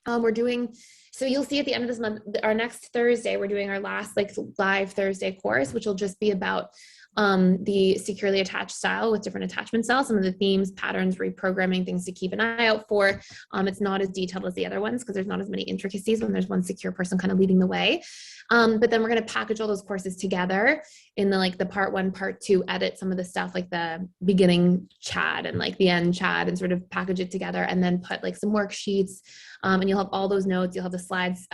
We're doing, so you'll see at the end of this month, our next Thursday, we're doing our last like live Thursday course, which will just be about the securely attached style with different attachment styles, some of the themes, patterns, reprogramming, things to keep an eye out for. It's not as detailed as the other ones because there's not as many intricacies when there's one secure person kind of leading the way. But then we're going to package all those courses together in the part 1, part 2, edit some of the stuff like the beginning chat and like the end chat and sort of package it together, and then put like some worksheets. And you'll have all those notes. You'll have the slides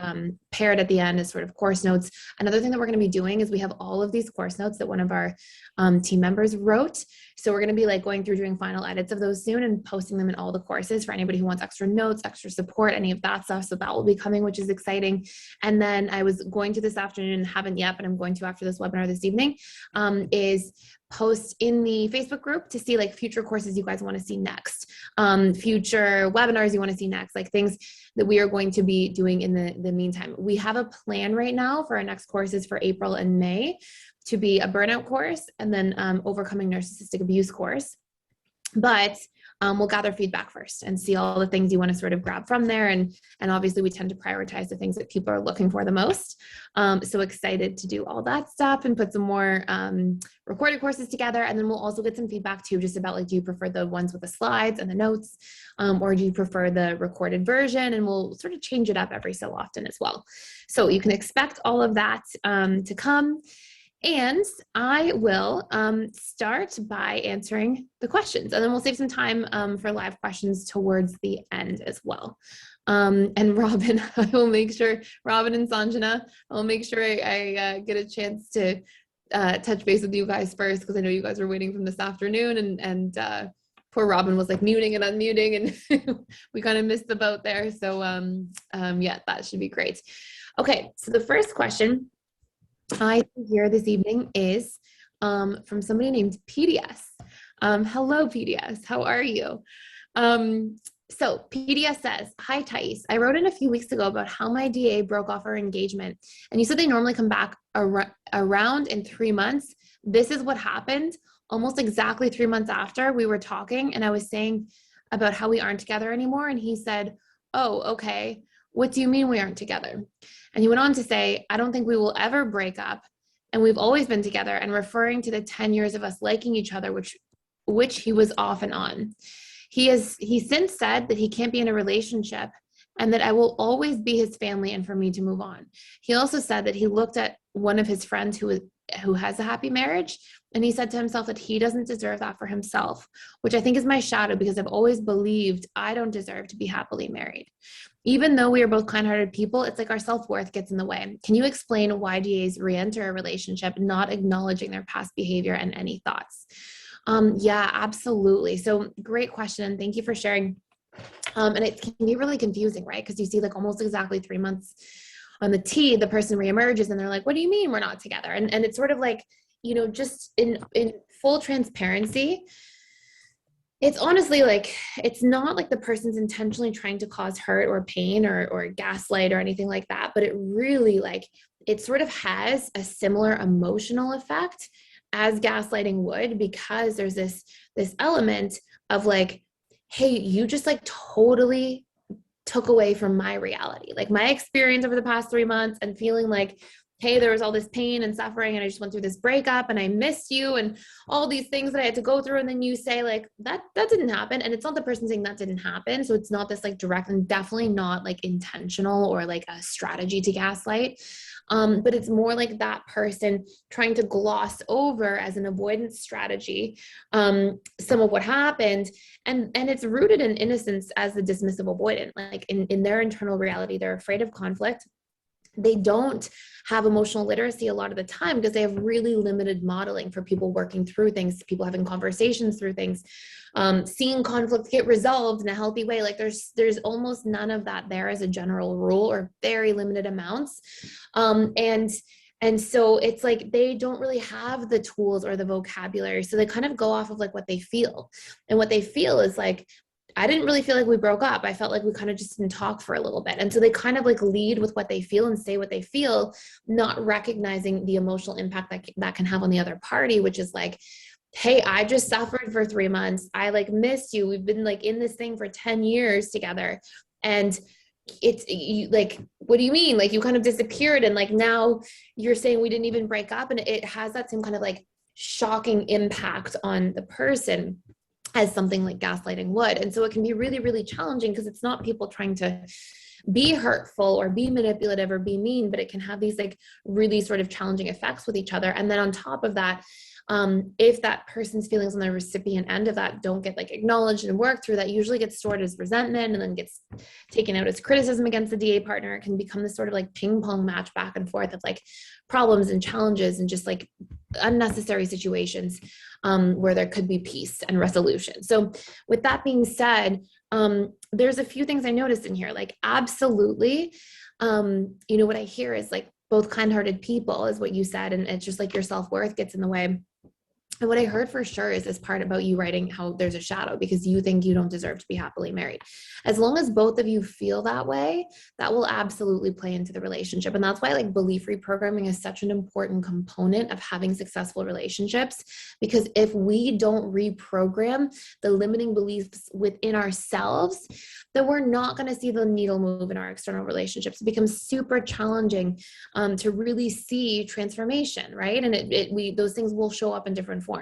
paired at the end as sort of course notes. Another thing that we're going to be doing is we have all of these course notes that one of our team members wrote. So we're going to be like going through doing final edits of those soon and posting them in all the courses for anybody who wants extra notes, extra support, any of that stuff. So that will be coming, which is exciting. And then I was going to this afternoon, haven't yet, but I'm going to after this webinar this evening, is post in the Facebook group to see like future courses you guys want to see next, future webinars you want to see next, like things that we are going to be doing in the meantime. We have a plan right now for our next courses for April and May to be a burnout course and then overcoming narcissistic abuse course. But we'll gather feedback first and see all the things you want to sort of grab from there. And obviously we tend to prioritize the things that people are looking for the most. So excited to do all that stuff and put some more recorded courses together. And then we'll also get some feedback too, just about like, do you prefer the ones with the slides and the notes, or do you prefer the recorded version? And we'll sort of change it up every so often as well. So you can expect all of that to come. And I will start by answering the questions, and then we'll save some time for live questions towards the end as well. And Robin, I will make sure, Robin and Sanjana, I'll make sure I get a chance to touch base with you guys first, because I know you guys were waiting from this afternoon, and poor Robin was like muting and unmuting, and we kind of missed the boat there. So yeah, that should be great. Okay, so the first question I here this evening is from somebody named PDS. Hello, PDS. How are you? So PDS says, hi, Thais. I wrote in a few weeks ago about how my DA broke off our engagement, and you said they normally come back around in 3 months. This is what happened. Almost exactly 3 months after we were talking, and I was saying about how we aren't together anymore, and he said, oh, okay. What do you mean we aren't together? And he went on to say, I don't think we will ever break up, and we've always been together, and referring to the 10 years of us liking each other, which he was off and on. He since said that he can't be in a relationship and that I will always be his family and for me to move on. He also said that he looked at one of his friends who has a happy marriage, and he said to himself that he doesn't deserve that for himself, which I think is my shadow, because I've always believed I don't deserve to be happily married. Even though we are both kind-hearted people, it's like our self-worth gets in the way. Can you explain why DAs re-enter a relationship, not acknowledging their past behavior, and any thoughts? Yeah, absolutely. So great question. Thank you for sharing. And it can be really confusing, right? Because you see like almost exactly 3 months on the T, the person reemerges and they're like, what do you mean we're not together? And it's sort of like, you know, just in full transparency, it's honestly like, it's not like the person's intentionally trying to cause hurt or pain or gaslight or anything like that, but it really like, it sort of has a similar emotional effect as gaslighting would, because there's this element of like, hey, you just like totally took away from my reality, like my experience over the past 3 months, and feeling like, hey, there was all this pain and suffering, and I just went through this breakup, and I missed you, and all these things that I had to go through. And then you say like, that didn't happen. And it's not the person saying that didn't happen. So it's not this like direct, and definitely not like intentional or like a strategy to gaslight. But it's more like that person trying to gloss over as an avoidance strategy some of what happened. And it's rooted in innocence as the dismissive avoidant. Like in their internal reality, they're afraid of conflict. They don't have emotional literacy a lot of the time because they have really limited modeling for people working through things, people having conversations through things, seeing conflict get resolved in a healthy way. Like there's almost none of that there as a general rule, or very limited amounts. And so it's like they don't really have the tools or the vocabulary. So they kind of go off of like what they feel. And what they feel is like, I didn't really feel like we broke up. I felt like we kind of just didn't talk for a little bit. And so they kind of like lead with what they feel and say what they feel, not recognizing the emotional impact that can have on the other party, which is like, hey, I just suffered for 3 months. I like missed you. We've been like in this thing for 10 years together. And it's you, like, what do you mean? Like, you kind of disappeared, and like now you're saying we didn't even break up, and it has that same kind of like shocking impact on the person as something like gaslighting would. And so it can be really, really challenging because it's not people trying to be hurtful or be manipulative or be mean, but it can have these like really sort of challenging effects with each other. And then on top of that, if that person's feelings on the recipient end of that don't get like acknowledged and worked through, that usually gets stored as resentment and then gets taken out as criticism against the DA partner. It can become this sort of like ping pong match back and forth of like problems and challenges and just like unnecessary situations where there could be peace and resolution. So with that being said, there's a few things I noticed in here, like absolutely, what I hear is like both kind-hearted people is what you said. And it's just like your self-worth gets in the way. And what I heard for sure is this part about you writing how there's a shadow because you think you don't deserve to be happily married. As long as both of you feel that way, that will absolutely play into the relationship. And that's why like belief reprogramming is such an important component of having successful relationships. Because if we don't reprogram the limiting beliefs within ourselves, then we're not going to see the needle move in our external relationships. It becomes super challenging to really see transformation, right? And those things will show up in different forms.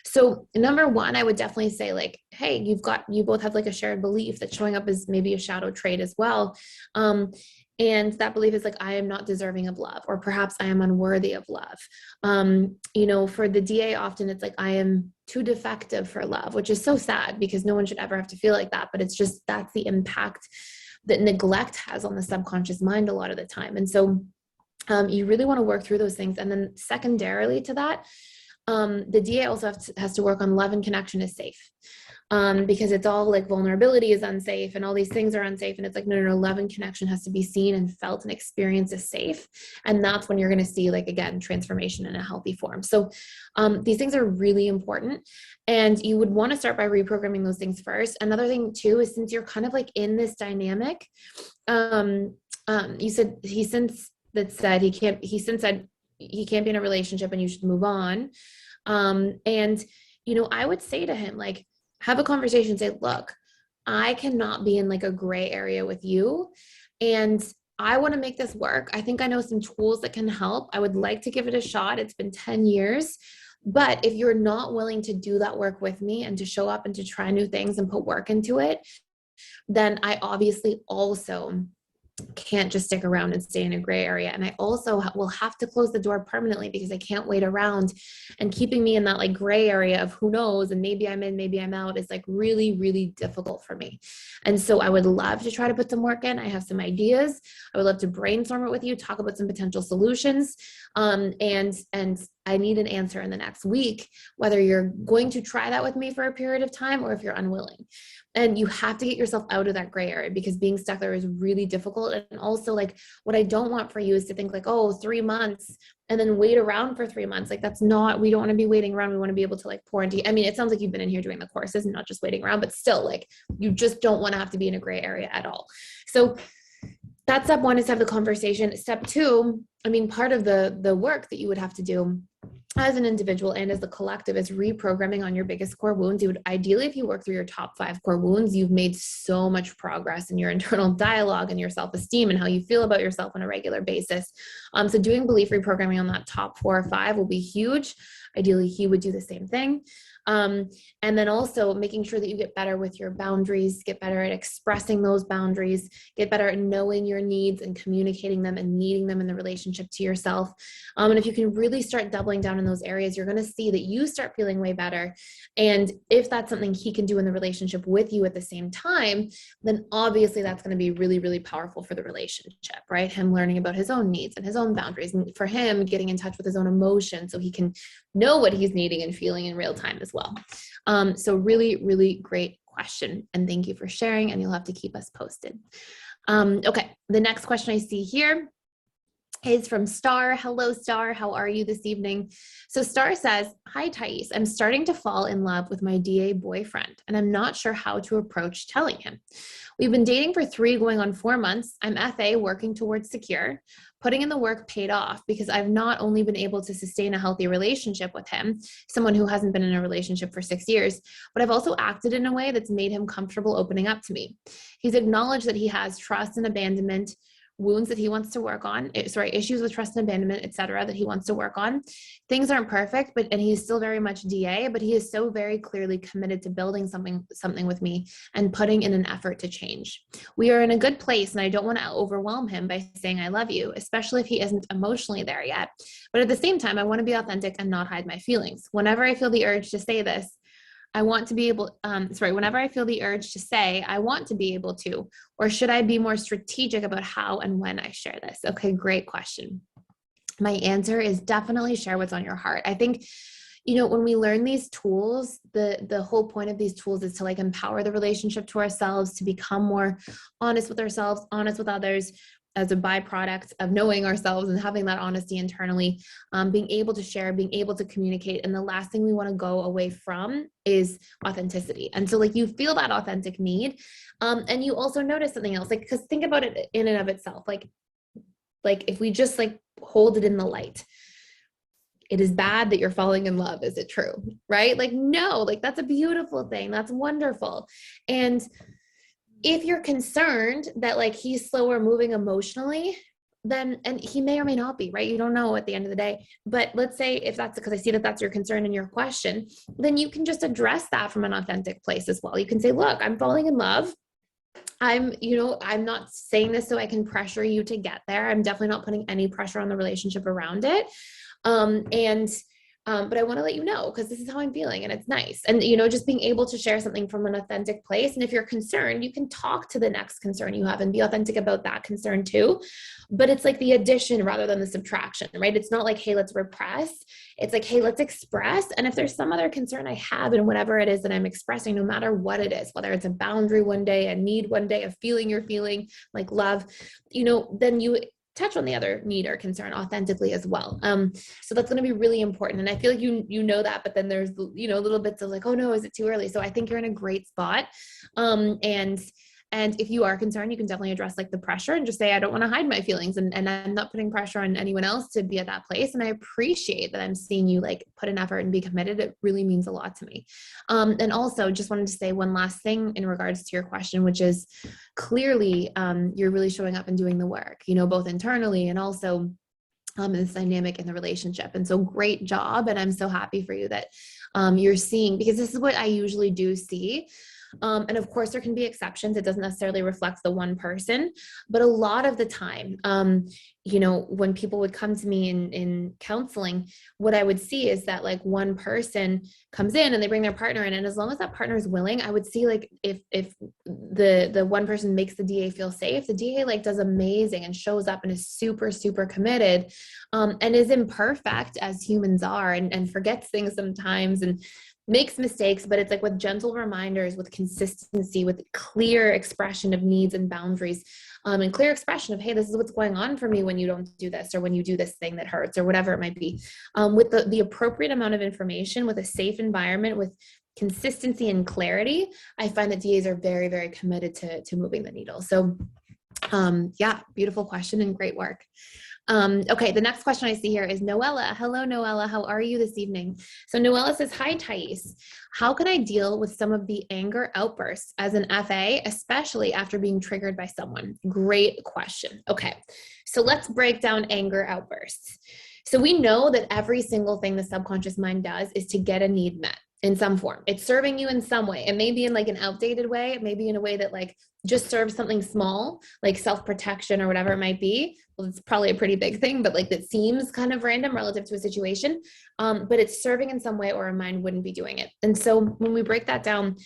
So number one, I would definitely say like, hey, you both have like a shared belief that's showing up as maybe a shadow trait as well. And that belief is like, I am not deserving of love, or perhaps I am unworthy of love. For the DA, often it's like, I am too defective for love, which is so sad because no one should ever have to feel like that. But it's just, that's the impact that neglect has on the subconscious mind a lot of the time. And so you really want to work through those things. And then secondarily to that, the DA also has to work on love and connection is safe. Because it's all like vulnerability is unsafe and all these things are unsafe. And it's like, no, love and connection has to be seen and felt and experienced as safe. And that's when you're going to see like, again, transformation in a healthy form. So these things are really important. And you would want to start by reprogramming those things first. Another thing too, is since you're kind of like in this dynamic, you said he said he can't be in a relationship and you should move on. I would say to him, like, have a conversation, say, look, I cannot be in like a gray area with you. And I want to make this work. I think I know some tools that can help. I would like to give it a shot. It's been 10 years. But if you're not willing to do that work with me and to show up and to try new things and put work into it, then I obviously also can't just stick around and stay in a gray area. And I also will have to close the door permanently because I can't wait around, and keeping me in that like gray area of who knows, and maybe I'm in, maybe I'm out, is like really, really difficult for me. And so I would love to try to put some work in. I have some ideas. I would love to brainstorm it with you, talk about some potential solutions. And I need an answer in the next week, whether you're going to try that with me for a period of time or if you're unwilling. And you have to get yourself out of that gray area because being stuck there is really difficult. And also like, what I don't want for you is to think like, oh, 3 months and then wait around for 3 months. Like we don't want to be waiting around. We want to be able to like pour into, I mean, it sounds like you've been in here doing the courses and not just waiting around, but still like, you just don't want to have to be in a gray area at all. So that's step one, is to have the conversation. Step two, I mean, part of the work that you would have to do as an individual and as the collective is reprogramming on your biggest core wounds. You would ideally, if you work through your top 5 core wounds, you've made so much progress in your internal dialogue and your self-esteem and how you feel about yourself on a regular basis. So doing belief reprogramming on that top 4 or 5 will be huge. Ideally, he would do the same thing. And then also making sure that you get better with your boundaries, get better at expressing those boundaries, get better at knowing your needs and communicating them and meeting them in the relationship to yourself. And if you can really start doubling down in those areas, you're going to see that you start feeling way better. And if that's something he can do in the relationship with you at the same time, then obviously that's going to be really, really powerful for the relationship, right? Him learning about his own needs and his own boundaries, and for him getting in touch with his own emotions so he can know what he's needing and feeling in real time as well. So really, really great question. And thank you for sharing, and you'll have to keep us posted. Okay, the next question I see here is from Star. Hello, Star. How are you this evening? So Star says, hi, Thais. I'm starting to fall in love with my DA boyfriend, and I'm not sure how to approach telling him. We've been dating for 3 going on 4 months. I'm FA working towards secure. Putting in the work paid off because I've not only been able to sustain a healthy relationship with him, someone who hasn't been in a relationship for 6 years, but I've also acted in a way that's made him comfortable opening up to me. He's acknowledged that he has trust and abandonment wounds that he wants to work on, issues with trust and abandonment, etc., that he wants to work on. Things aren't perfect, and he's still very much DA, but he is so very clearly committed to building something with me and putting in an effort to change. We are in a good place, and I don't want to overwhelm him by saying I love you, especially if he isn't emotionally there yet. But at the same time, I want to be authentic and not hide my feelings. Whenever I feel the urge to say this, I want to be able, whenever I feel the urge to say, I want to be able to, or should I be more strategic about how and when I share this? Okay, great question. My answer is definitely share what's on your heart. I think, when we learn these tools, the whole point of these tools is to like empower the relationship to ourselves, to become more honest with ourselves, honest with others, as a byproduct of knowing ourselves and having that honesty internally, being able to share, being able to communicate. And the last thing we want to go away from is authenticity. And so like you feel that authentic need. And you also notice something else, like, because think about it in and of itself, like if we just like hold it in the light, it is bad that you're falling in love. Is it true? Right? Like, no, like that's a beautiful thing. That's wonderful. And if you're concerned that like he's slower moving emotionally, then, and he may or may not be, right? You don't know at the end of the day, but let's say if that's because I see that that's your concern and your question, then you can just address that from an authentic place as well. You can say, look, I'm falling in love. I'm not saying this so I can pressure you to get there. I'm definitely not putting any pressure on the relationship around it. But I want to let you know because this is how I'm feeling and it's nice. And, just being able to share something from an authentic place. And if you're concerned, you can talk to the next concern you have and be authentic about that concern too. But it's like the addition rather than the subtraction, right? It's not like, hey, let's repress. It's like, hey, let's express. And if there's some other concern I have in whatever it is that I'm expressing, no matter what it is, whether it's a boundary one day, a need one day, a feeling you're feeling like love, then you touch on the other need or concern authentically as well. So that's going to be really important. And I feel like you know that, but then there's, little bits of like, oh no, is it too early? So I think you're in a great spot. And if you are concerned, you can definitely address like the pressure and just say, I don't want to hide my feelings and I'm not putting pressure on anyone else to be at that place. And I appreciate that I'm seeing you like put an effort and be committed. It really means a lot to me. And also just wanted to say one last thing in regards to your question, which is clearly you're really showing up and doing the work, both internally and also this dynamic in the relationship. And so great job. And I'm so happy for you that you're seeing, because this is what I usually do see. And of course, there can be exceptions. It doesn't necessarily reflect the one person, but a lot of the time, when people would come to me in counseling, what I would see is that like one person comes in and they bring their partner in. And as long as that partner is willing, I would see like if the one person makes the DA feel safe, the DA like does amazing and shows up and is super, super committed, and is imperfect as humans are and forgets things sometimes and makes mistakes, but it's like with gentle reminders, with consistency, with clear expression of needs and boundaries, and clear expression of, hey, this is what's going on for me when you don't do this, or when you do this thing that hurts, or whatever it might be, with the appropriate amount of information, with a safe environment, with consistency and clarity. I find that DAs are very, very committed to moving the needle. So beautiful question and great work. Okay, the next question I see here is Noella. Hello, Noella. How are you this evening? So Noella says, hi, Thais. How can I deal with some of the anger outbursts as an FA, especially after being triggered by someone? Great question. Okay, so let's break down anger outbursts. So we know that every single thing the subconscious mind does is to get a need met in some form. It's serving you in some way. It may be in like an outdated way. It may be in a way that like just serves something small, like self-protection or whatever it might be. Well, it's probably a pretty big thing, but like that seems kind of random relative to a situation. But it's serving in some way or a mind wouldn't be doing it. And so when we break that down,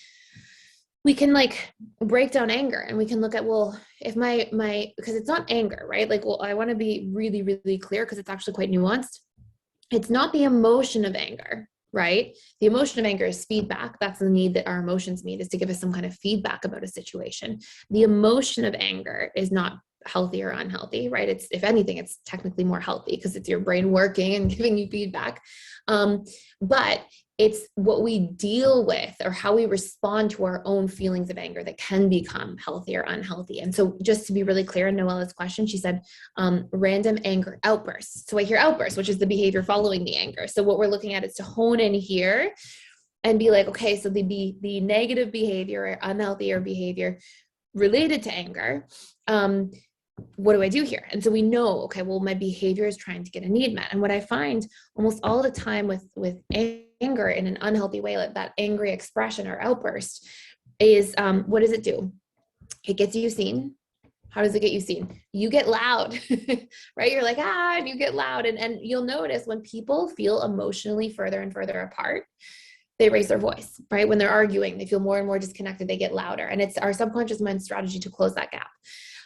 we can like break down anger and we can look at, well, if my, because it's not anger, right? Like, well, I want to be really, really clear because it's actually quite nuanced. It's not the emotion of anger, right? The emotion of anger is feedback. That's the need that our emotions need, is to give us some kind of feedback about a situation. The emotion of anger is not healthy or unhealthy, right? It's, if anything, it's technically more healthy because it's your brain working and giving you feedback. But it's what we deal with or how we respond to our own feelings of anger that can become healthy or unhealthy. And so just to be really clear in Noella's question, she said, random anger outbursts. So I hear outbursts, which is the behavior following the anger. So what we're looking at is to hone in here and be like, okay, so the negative behavior or unhealthy or behavior related to anger, what do I do here? And so we know, okay, well, my behavior is trying to get a need met. And what I find almost all the time with anger in an unhealthy way, like that angry expression or outburst, is what does it do? It gets you seen. How does it get you seen? You get loud, right? You're like, and you get loud. And you'll notice when people feel emotionally further and further apart, they raise their voice, right? When they're arguing, they feel more and more disconnected, they get louder. And it's our subconscious mind strategy to close that gap.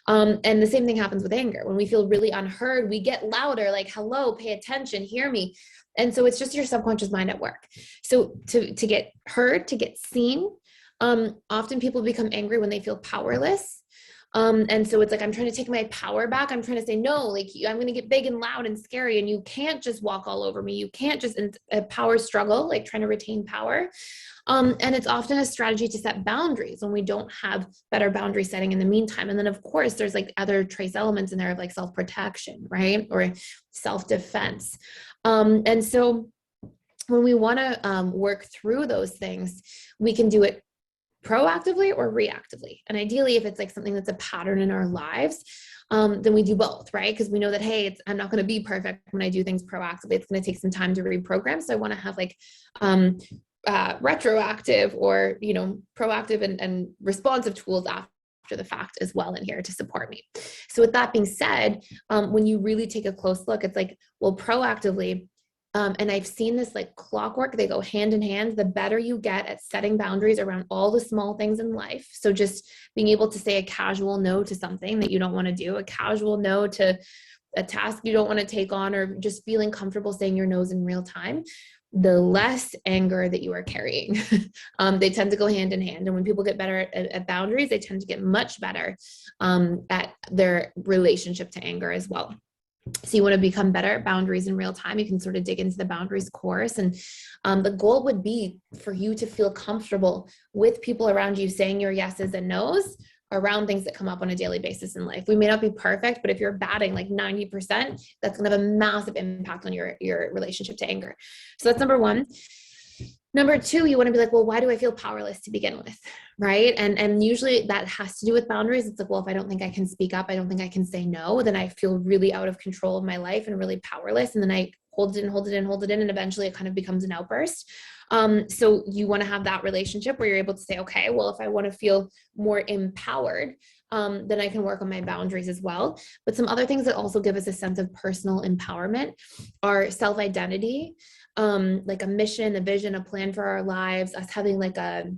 And the same thing happens with anger. When we feel really unheard, we get louder, like, hello, pay attention, hear me. And so it's just your subconscious mind at work. So to get heard, to get seen, often people become angry when they feel powerless. And so it's like, I'm trying to take my power back. I'm trying to say, no, like I'm going to get big and loud and scary. And you can't just walk all over me. You can't just a power struggle, like trying to retain power. And it's often a strategy to set boundaries when we don't have better boundary setting in the meantime. And then of course there's like other trace elements in there of like self-protection, right? Or self-defense. And so when we want to work through those things, we can do it proactively or reactively. And ideally, if it's like something that's a pattern in our lives, then we do both, right? Because we know that, hey, I'm not going to be perfect when I do things proactively. It's going to take some time to reprogram. So I want to have like retroactive or, proactive and responsive tools after the fact as well in here to support me. So with that being said, when you really take a close look, it's like, well, proactively, and I've seen this like clockwork, they go hand in hand. The better you get at setting boundaries around all the small things in life. So just being able to say a casual no to something that you don't want to do, a casual no to a task you don't want to take on, or just feeling comfortable saying your no's in real time, the less anger that you are carrying. They tend to go hand in hand. And when people get better at boundaries, they tend to get much better at their relationship to anger as well. So you want to become better at boundaries in real time. You can sort of dig into the boundaries course. And the goal would be for you to feel comfortable with people around you saying your yeses and nos around things that come up on a daily basis in life. We may not be perfect, but if you're batting like 90%, that's going to have a massive impact on your relationship to anger. So that's number one. Number two, you want to be like, well, why do I feel powerless to begin with? Right. And usually that has to do with boundaries. It's like, well, if I don't think I can speak up, I don't think I can say no, then I feel really out of control of my life and really powerless. And then I hold it in, and eventually it kind of becomes an outburst. So you want to have that relationship where you're able to say, okay, well, if I want to feel more empowered, then I can work on my boundaries as well. But some other things that also give us a sense of personal empowerment are self-identity, like a mission, a vision, a plan for our lives, us having like a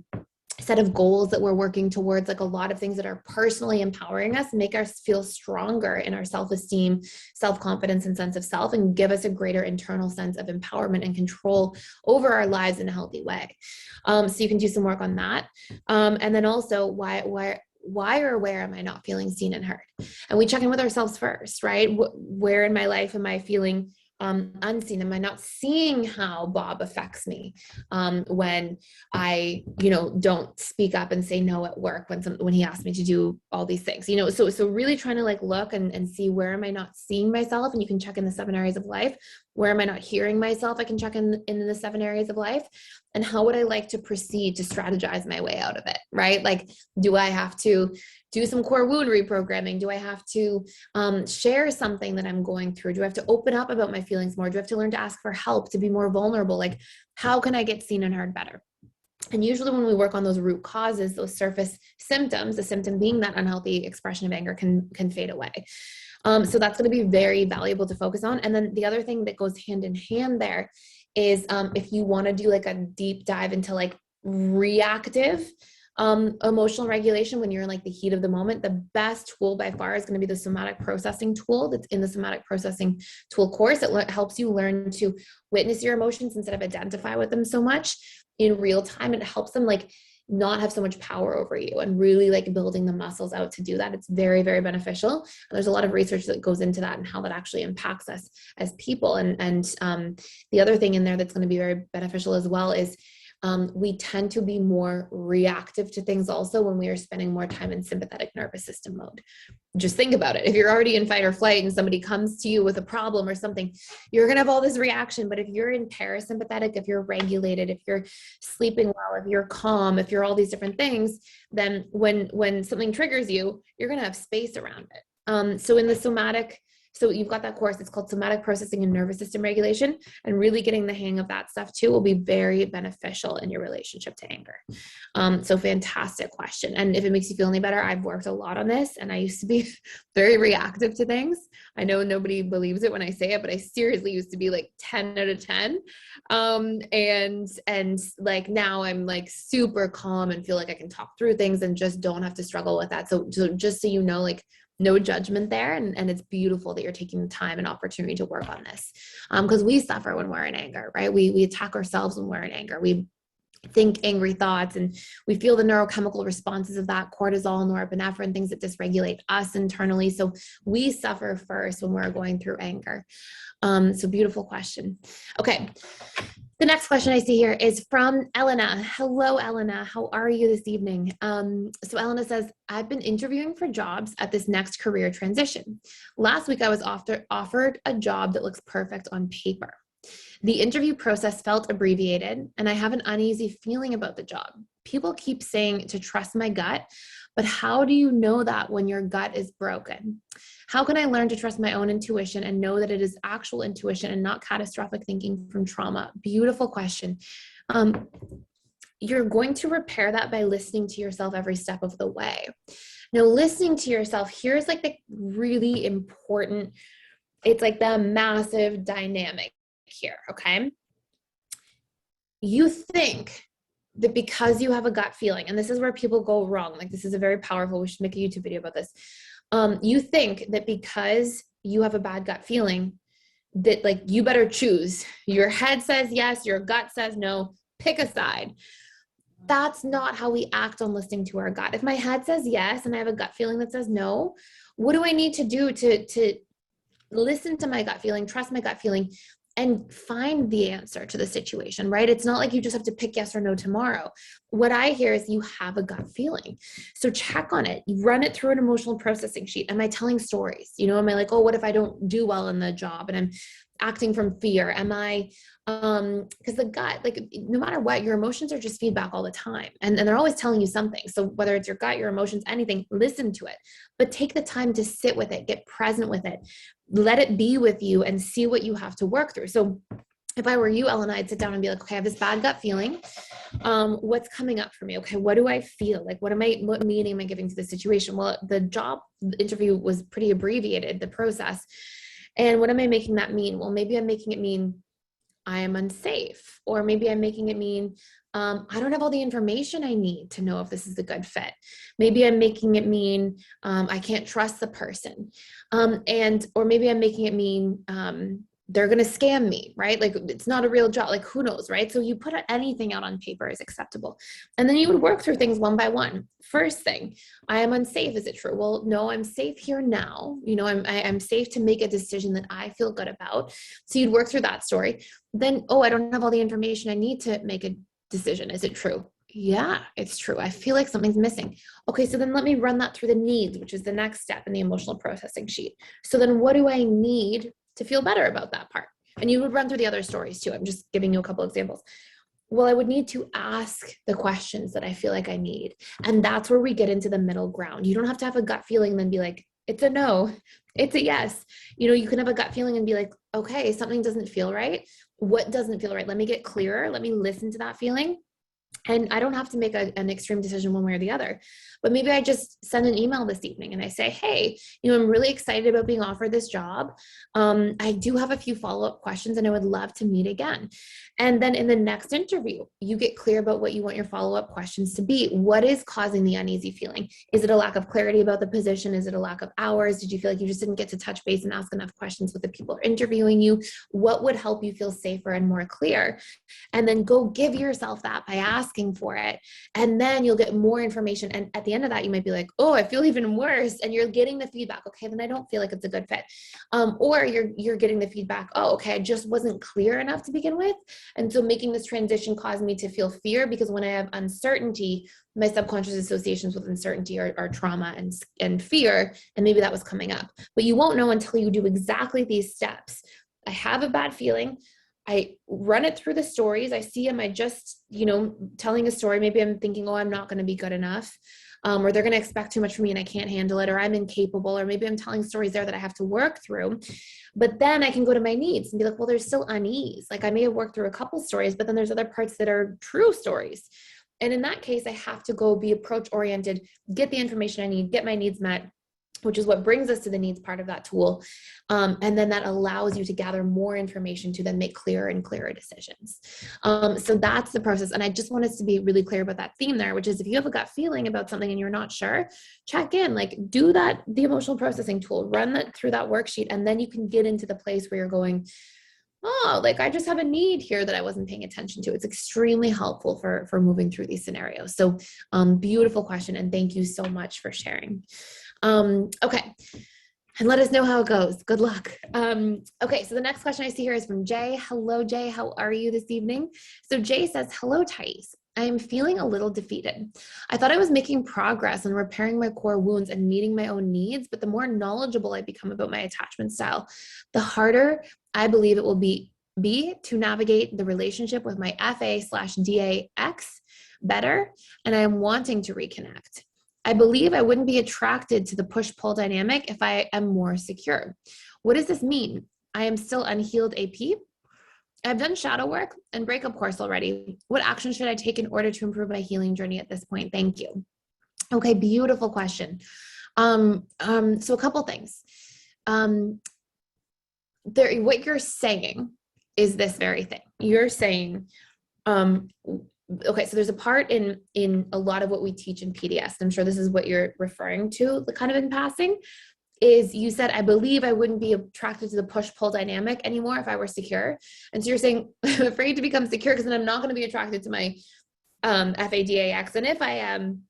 set of goals that we're working towards, like a lot of things that are personally empowering us, make us feel stronger in our self-esteem, self-confidence, and sense of self, and give us a greater internal sense of empowerment and control over our lives in a healthy way. So you can do some work on that. And then also why or where am I not feeling seen and heard? And we check in with ourselves first, right? Where in my life am I feeling unseen? Am I not seeing how Bob affects me when I, don't speak up and say no at work when he asked me to do all these things, so really trying to like look and see where am I not seeing myself, and you can check in the 7 areas of life. Where am I not hearing myself? I can check in the 7 areas of life. And how would I like to proceed to strategize my way out of it, right? Like, do I have to do some core wound reprogramming? Do I have to share something that I'm going through? Do I have to open up about my feelings more? Do I have to learn to ask for help, to be more vulnerable? Like, how can I get seen and heard better? And usually when we work on those root causes, those surface symptoms, the symptom being that unhealthy expression of anger can fade away. So that's going to be very valuable to focus on. And then the other thing that goes hand in hand there is if you want to do like a deep dive into like reactive emotional regulation when you're in like the heat of the moment, the best tool by far is going to be the somatic processing tool that's in the somatic processing tool course. It helps you learn to witness your emotions instead of identify with them so much in real time. It helps them like not have so much power over you, and really like building the muscles out to do that. It's very, very beneficial. And there's a lot of research that goes into that and how that actually impacts us as people. And the other thing in there that's going to be very beneficial as well is we tend to be more reactive to things also when we are spending more time in sympathetic nervous system mode. Just think about it. If you're already in fight or flight and somebody comes to you with a problem or something, you're going to have all this reaction. But if you're in parasympathetic, if you're regulated, if you're sleeping well, if you're calm, if you're all these different things, then when something triggers you, you're going to have space around it. So in the somatic, so you've got that course, it's called Somatic Processing and Nervous System Regulation, and really getting the hang of that stuff too will be very beneficial in your relationship to anger. So fantastic question. And if it makes you feel any better, I've worked a lot on this, and I used to be very reactive to things. I know nobody believes it when I say it, but I seriously used to be like 10 out of 10. And like now I'm like super calm and feel like I can talk through things and just don't have to struggle with that. So just so you know, like, no judgment there. And it's beautiful that you're taking the time and opportunity to work on this. Because we suffer when we're in anger, right? We attack ourselves when we're in anger. We think angry thoughts and we feel the neurochemical responses of that, cortisol, norepinephrine, things that dysregulate us internally. So we suffer first when we're going through anger. So beautiful question. Okay. The next question I see here is from Elena. Hello, Elena. How are you this evening? So Elena says, I've been interviewing for jobs at this next career transition. Last week, I was offered a job that looks perfect on paper. The interview process felt abbreviated, and I have an uneasy feeling about the job. People keep saying to trust my gut, but how do you know that when your gut is broken? How can I learn to trust my own intuition and know that it is actual intuition and not catastrophic thinking from trauma? Beautiful question. You're going to repair that by listening to yourself every step of the way. Now, listening to yourself, here's like the really important, it's like the massive dynamic here, okay? You think that because you have a gut feeling, and this is where people go wrong, like this is a very powerful, we should make a YouTube video about this. You think that because you have a bad gut feeling that like you better choose. Your head says yes, your gut says no, pick a side. That's not how we act on listening to our gut. If my head says yes and I have a gut feeling that says no, what do I need to do to listen to my gut feeling, trust my gut feeling, and find the answer to the situation, right? It's not like you just have to pick yes or no tomorrow. What I hear is you have a gut feeling. So check on it. Run it through an emotional processing sheet. Am I telling stories? You know, am I like, oh, what if I don't do well in the job and I'm acting from fear? Am I, because the gut, like no matter what, your emotions are just feedback all the time. And they're always telling you something. So whether it's your gut, your emotions, anything, listen to it, but take the time to sit with it, get present with it, let it be with you and see what you have to work through. So if I were you, Ellen, I'd sit down and be like, okay, I have this bad gut feeling. What's coming up for me? Okay, what do I feel? Like, what meaning am I giving to the situation? Well, the job interview was pretty abbreviated, the process. And what am I making that mean? Well, maybe I'm making it mean I am unsafe, or maybe I'm making it mean I don't have all the information I need to know if this is a good fit. Maybe I'm making it mean I can't trust the person, or maybe I'm making it mean they're going to scam me, right? Like it's not a real job, like who knows, right? So you put anything out on paper is acceptable. And then you would work through things one by one. First thing, I am unsafe. Is it true? Well, no, I'm safe here now. You know, I'm safe to make a decision that I feel good about. So you'd work through that story. Then, oh, I don't have all the information I need to make a decision. Is it true? Yeah, it's true. I feel like something's missing. Okay, so then let me run that through the needs, which is the next step in the emotional processing sheet. So then what do I need to feel better about that part? And you would run through the other stories too. I'm just giving you a couple examples. Well, I would need to ask the questions that I feel like I need. And that's where we get into the middle ground. You don't have to have a gut feeling and then be like, it's a no, it's a yes. You know, you can have a gut feeling and be like, okay, something doesn't feel right. What doesn't feel right? Let me get clearer. Let me listen to that feeling. And I don't have to make an extreme decision one way or the other, but maybe I just send an email this evening and I say, hey, you know, I'm really excited about being offered this job. I do have a few follow-up questions and I would love to meet again. And then in the next interview, you get clear about what you want your follow-up questions to be. What is causing the uneasy feeling? Is it a lack of clarity about the position? Is it a lack of hours? Did you feel like you just didn't get to touch base and ask enough questions with the people interviewing you? What would help you feel safer and more clear? And then go give yourself that by asking asking for it. And then you'll get more information. And at the end of that, you might be like, oh, I feel even worse. And you're getting the feedback. Okay, then I don't feel like it's a good fit. Or you're getting the feedback, oh, okay, I just wasn't clear enough to begin with. And so making this transition caused me to feel fear, because when I have uncertainty, my subconscious associations with uncertainty are trauma and fear. And maybe that was coming up. But you won't know until you do exactly these steps. I have a bad feeling. I run it through the stories. I see, am I just, telling a story? Maybe I'm thinking, oh, I'm not going to be good enough. Or they're going to expect too much from me and I can't handle it, or I'm incapable, or maybe I'm telling stories there that I have to work through. But then I can go to my needs and be like, well, there's still unease. Like I may have worked through a couple stories, but then there's other parts that are true stories. And in that case, I have to go be approach oriented, get the information I need, get my needs met, which is what brings us to the needs part of that tool. And then that allows you to gather more information to then make clearer and clearer decisions. So that's the process. And I just want us to be really clear about that theme there, which is if you have a gut feeling about something and you're not sure, check in, like do that, the emotional processing tool, run that through that worksheet. And then you can get into the place where you're going, oh, like I just have a need here that I wasn't paying attention to. It's extremely helpful for moving through these scenarios. So beautiful question. And thank you so much for sharing. Okay. And let us know how it goes. Good luck. Okay. So the next question I see here is from Jay. Hello, Jay. How are you this evening? So Jay says, hello, Thais. I am feeling a little defeated. I thought I was making progress on repairing my core wounds and meeting my own needs, but the more knowledgeable I become about my attachment style, the harder I believe it will be to navigate the relationship with my FA/DA ex better, and I am wanting to reconnect. I believe I wouldn't be attracted to the push-pull dynamic if I am more secure. What does this mean? I am still unhealed AP. I've done shadow work and breakup course already. What action should I take in order to improve my healing journey at this point? Thank you. Okay, beautiful question. So a couple things. What you're saying is this very thing. You're saying, okay, so there's a part in a lot of what we teach in PDS. I'm sure this is what you're referring to, the kind of in passing, is you said, I believe I wouldn't be attracted to the push-pull dynamic anymore if I were secure. And so you're saying, I'm afraid to become secure because then I'm not going to be attracted to my FADAX. And if I am,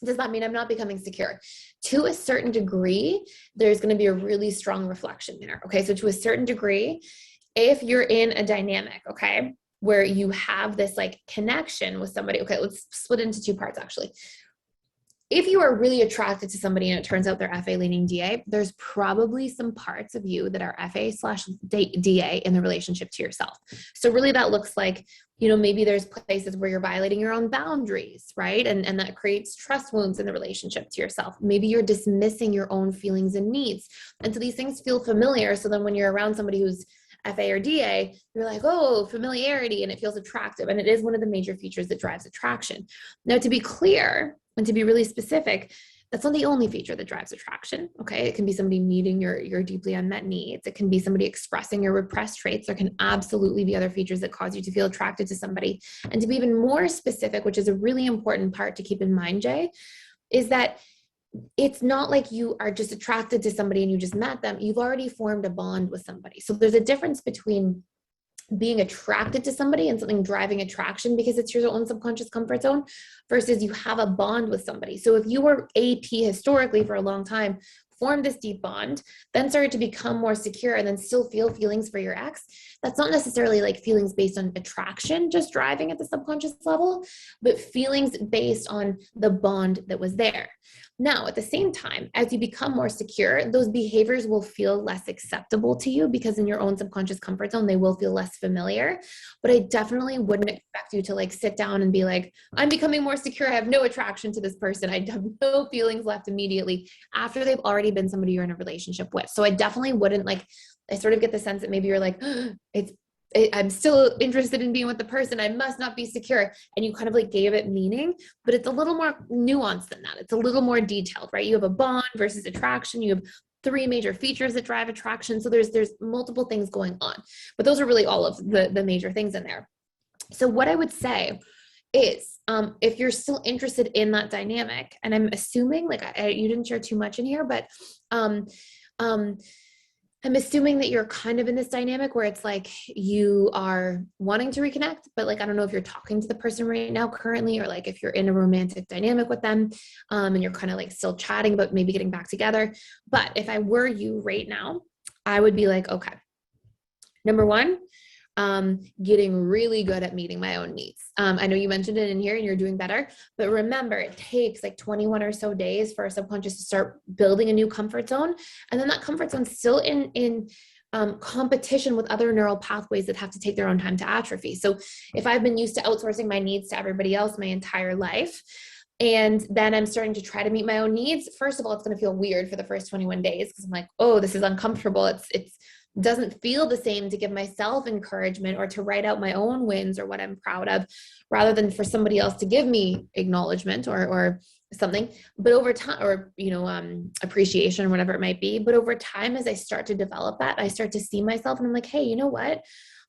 does that mean I'm not becoming secure? To a certain degree, there's going to be a really strong reflection there. Okay, so to a certain degree, if you're in a dynamic, okay, where you have this like connection with somebody, okay, let's split into two parts actually. If you are really attracted to somebody and it turns out they're FA leaning DA, there's probably some parts of you that are FA/DA in the relationship to yourself. So really that looks like, maybe there's places where you're violating your own boundaries, right? And that creates trust wounds in the relationship to yourself. Maybe you're dismissing your own feelings and needs. And so these things feel familiar. So then when you're around somebody who's FA or DA, you're like, oh, familiarity, and it feels attractive. And it is one of the major features that drives attraction. Now, to be clear and to be really specific, that's not the only feature that drives attraction. Okay. It can be somebody meeting your deeply unmet needs. It can be somebody expressing your repressed traits. There can absolutely be other features that cause you to feel attracted to somebody. And to be even more specific, which is a really important part to keep in mind, Jay, is that it's not like you are just attracted to somebody and you just met them. You've already formed a bond with somebody. So there's a difference between being attracted to somebody and something driving attraction because it's your own subconscious comfort zone versus you have a bond with somebody. So if you were AP historically for a long time, formed this deep bond, then started to become more secure and then still feel feelings for your ex, that's not necessarily like feelings based on attraction, just driving at the subconscious level, but feelings based on the bond that was there. Now, at the same time, as you become more secure, those behaviors will feel less acceptable to you because in your own subconscious comfort zone, they will feel less familiar. But I definitely wouldn't expect you to like sit down and be like, I'm becoming more secure. I have no attraction to this person. I have no feelings left immediately after they've already been somebody you're in a relationship with. So I definitely wouldn't I sort of get the sense that maybe you're like, I'm still interested in being with the person. I must not be secure. And you kind of like gave it meaning, but it's a little more nuanced than that. It's a little more detailed, right? You have a bond versus attraction. You have three major features that drive attraction. So there's multiple things going on, but those are really all of the major things in there. So what I would say is, if you're still interested in that dynamic, and I'm assuming you didn't share too much in here, but, I'm assuming that you're kind of in this dynamic where it's like you are wanting to reconnect, but like, I don't know if you're talking to the person right now currently, or like if you're in a romantic dynamic with them, and you're kind of like still chatting about maybe getting back together. But if I were you right now, I would be like, okay, number one, getting really good at meeting my own needs. I know you mentioned it in here and you're doing better, but remember, it takes like 21 or so days for our subconscious to start building a new comfort zone. And then that comfort zone still in competition with other neural pathways that have to take their own time to atrophy. So if I've been used to outsourcing my needs to everybody else my entire life, and then I'm starting to try to meet my own needs, first of all, it's going to feel weird for the first 21 days because I'm like, oh, this is uncomfortable. It's doesn't feel the same to give myself encouragement or to write out my own wins or what I'm proud of, rather than for somebody else to give me acknowledgement or something. But over time, or, appreciation or whatever it might be. But over time, as I start to develop that, I start to see myself and I'm like, hey, you know what?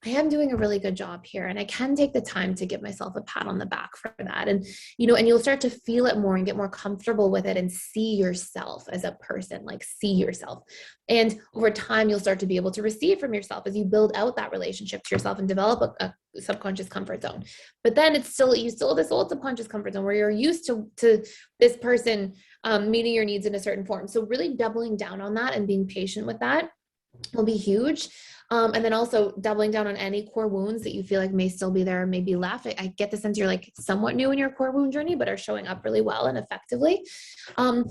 I am doing a really good job here. And I can take the time to give myself a pat on the back for that. And, and you'll start to feel it more and get more comfortable with it and see yourself as a person, like see yourself. And over time, you'll start to be able to receive from yourself as you build out that relationship to yourself and develop a subconscious comfort zone. But then you still have this old subconscious comfort zone where you're used to this person meeting your needs in a certain form. So really doubling down on that and being patient with that will be huge. And then also doubling down on any core wounds that you feel like may still be there, may be left. I get the sense you're like somewhat new in your core wound journey, but are showing up really well and effectively. And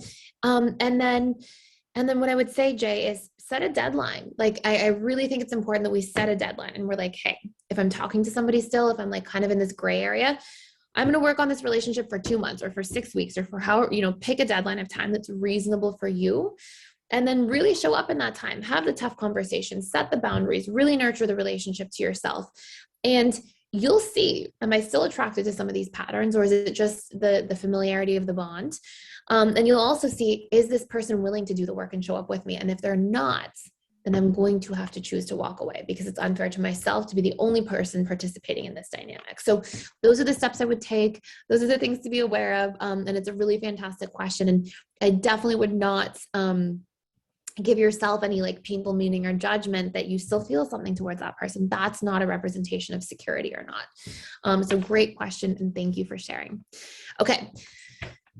then what I would say, Jay, is set a deadline. Like, I really think it's important that we set a deadline and we're like, hey, if I'm talking to somebody still, if I'm like kind of in this gray area, I'm going to work on this relationship for 2 months or for 6 weeks or for pick a deadline of time that's reasonable for you. And then really show up in that time, have the tough conversations, set the boundaries, really nurture the relationship to yourself. And you'll see, am I still attracted to some of these patterns, or is it just the familiarity of the bond? And you'll also see, is this person willing to do the work and show up with me? And if they're not, then I'm going to have to choose to walk away, because it's unfair to myself to be the only person participating in this dynamic. So those are the steps I would take. Those are the things to be aware of. And it's a really fantastic question. And I definitely would not, give yourself any like painful meaning or judgment that you still feel something towards that person. That's not a representation of security or not. So great question. And thank you for sharing. Okay.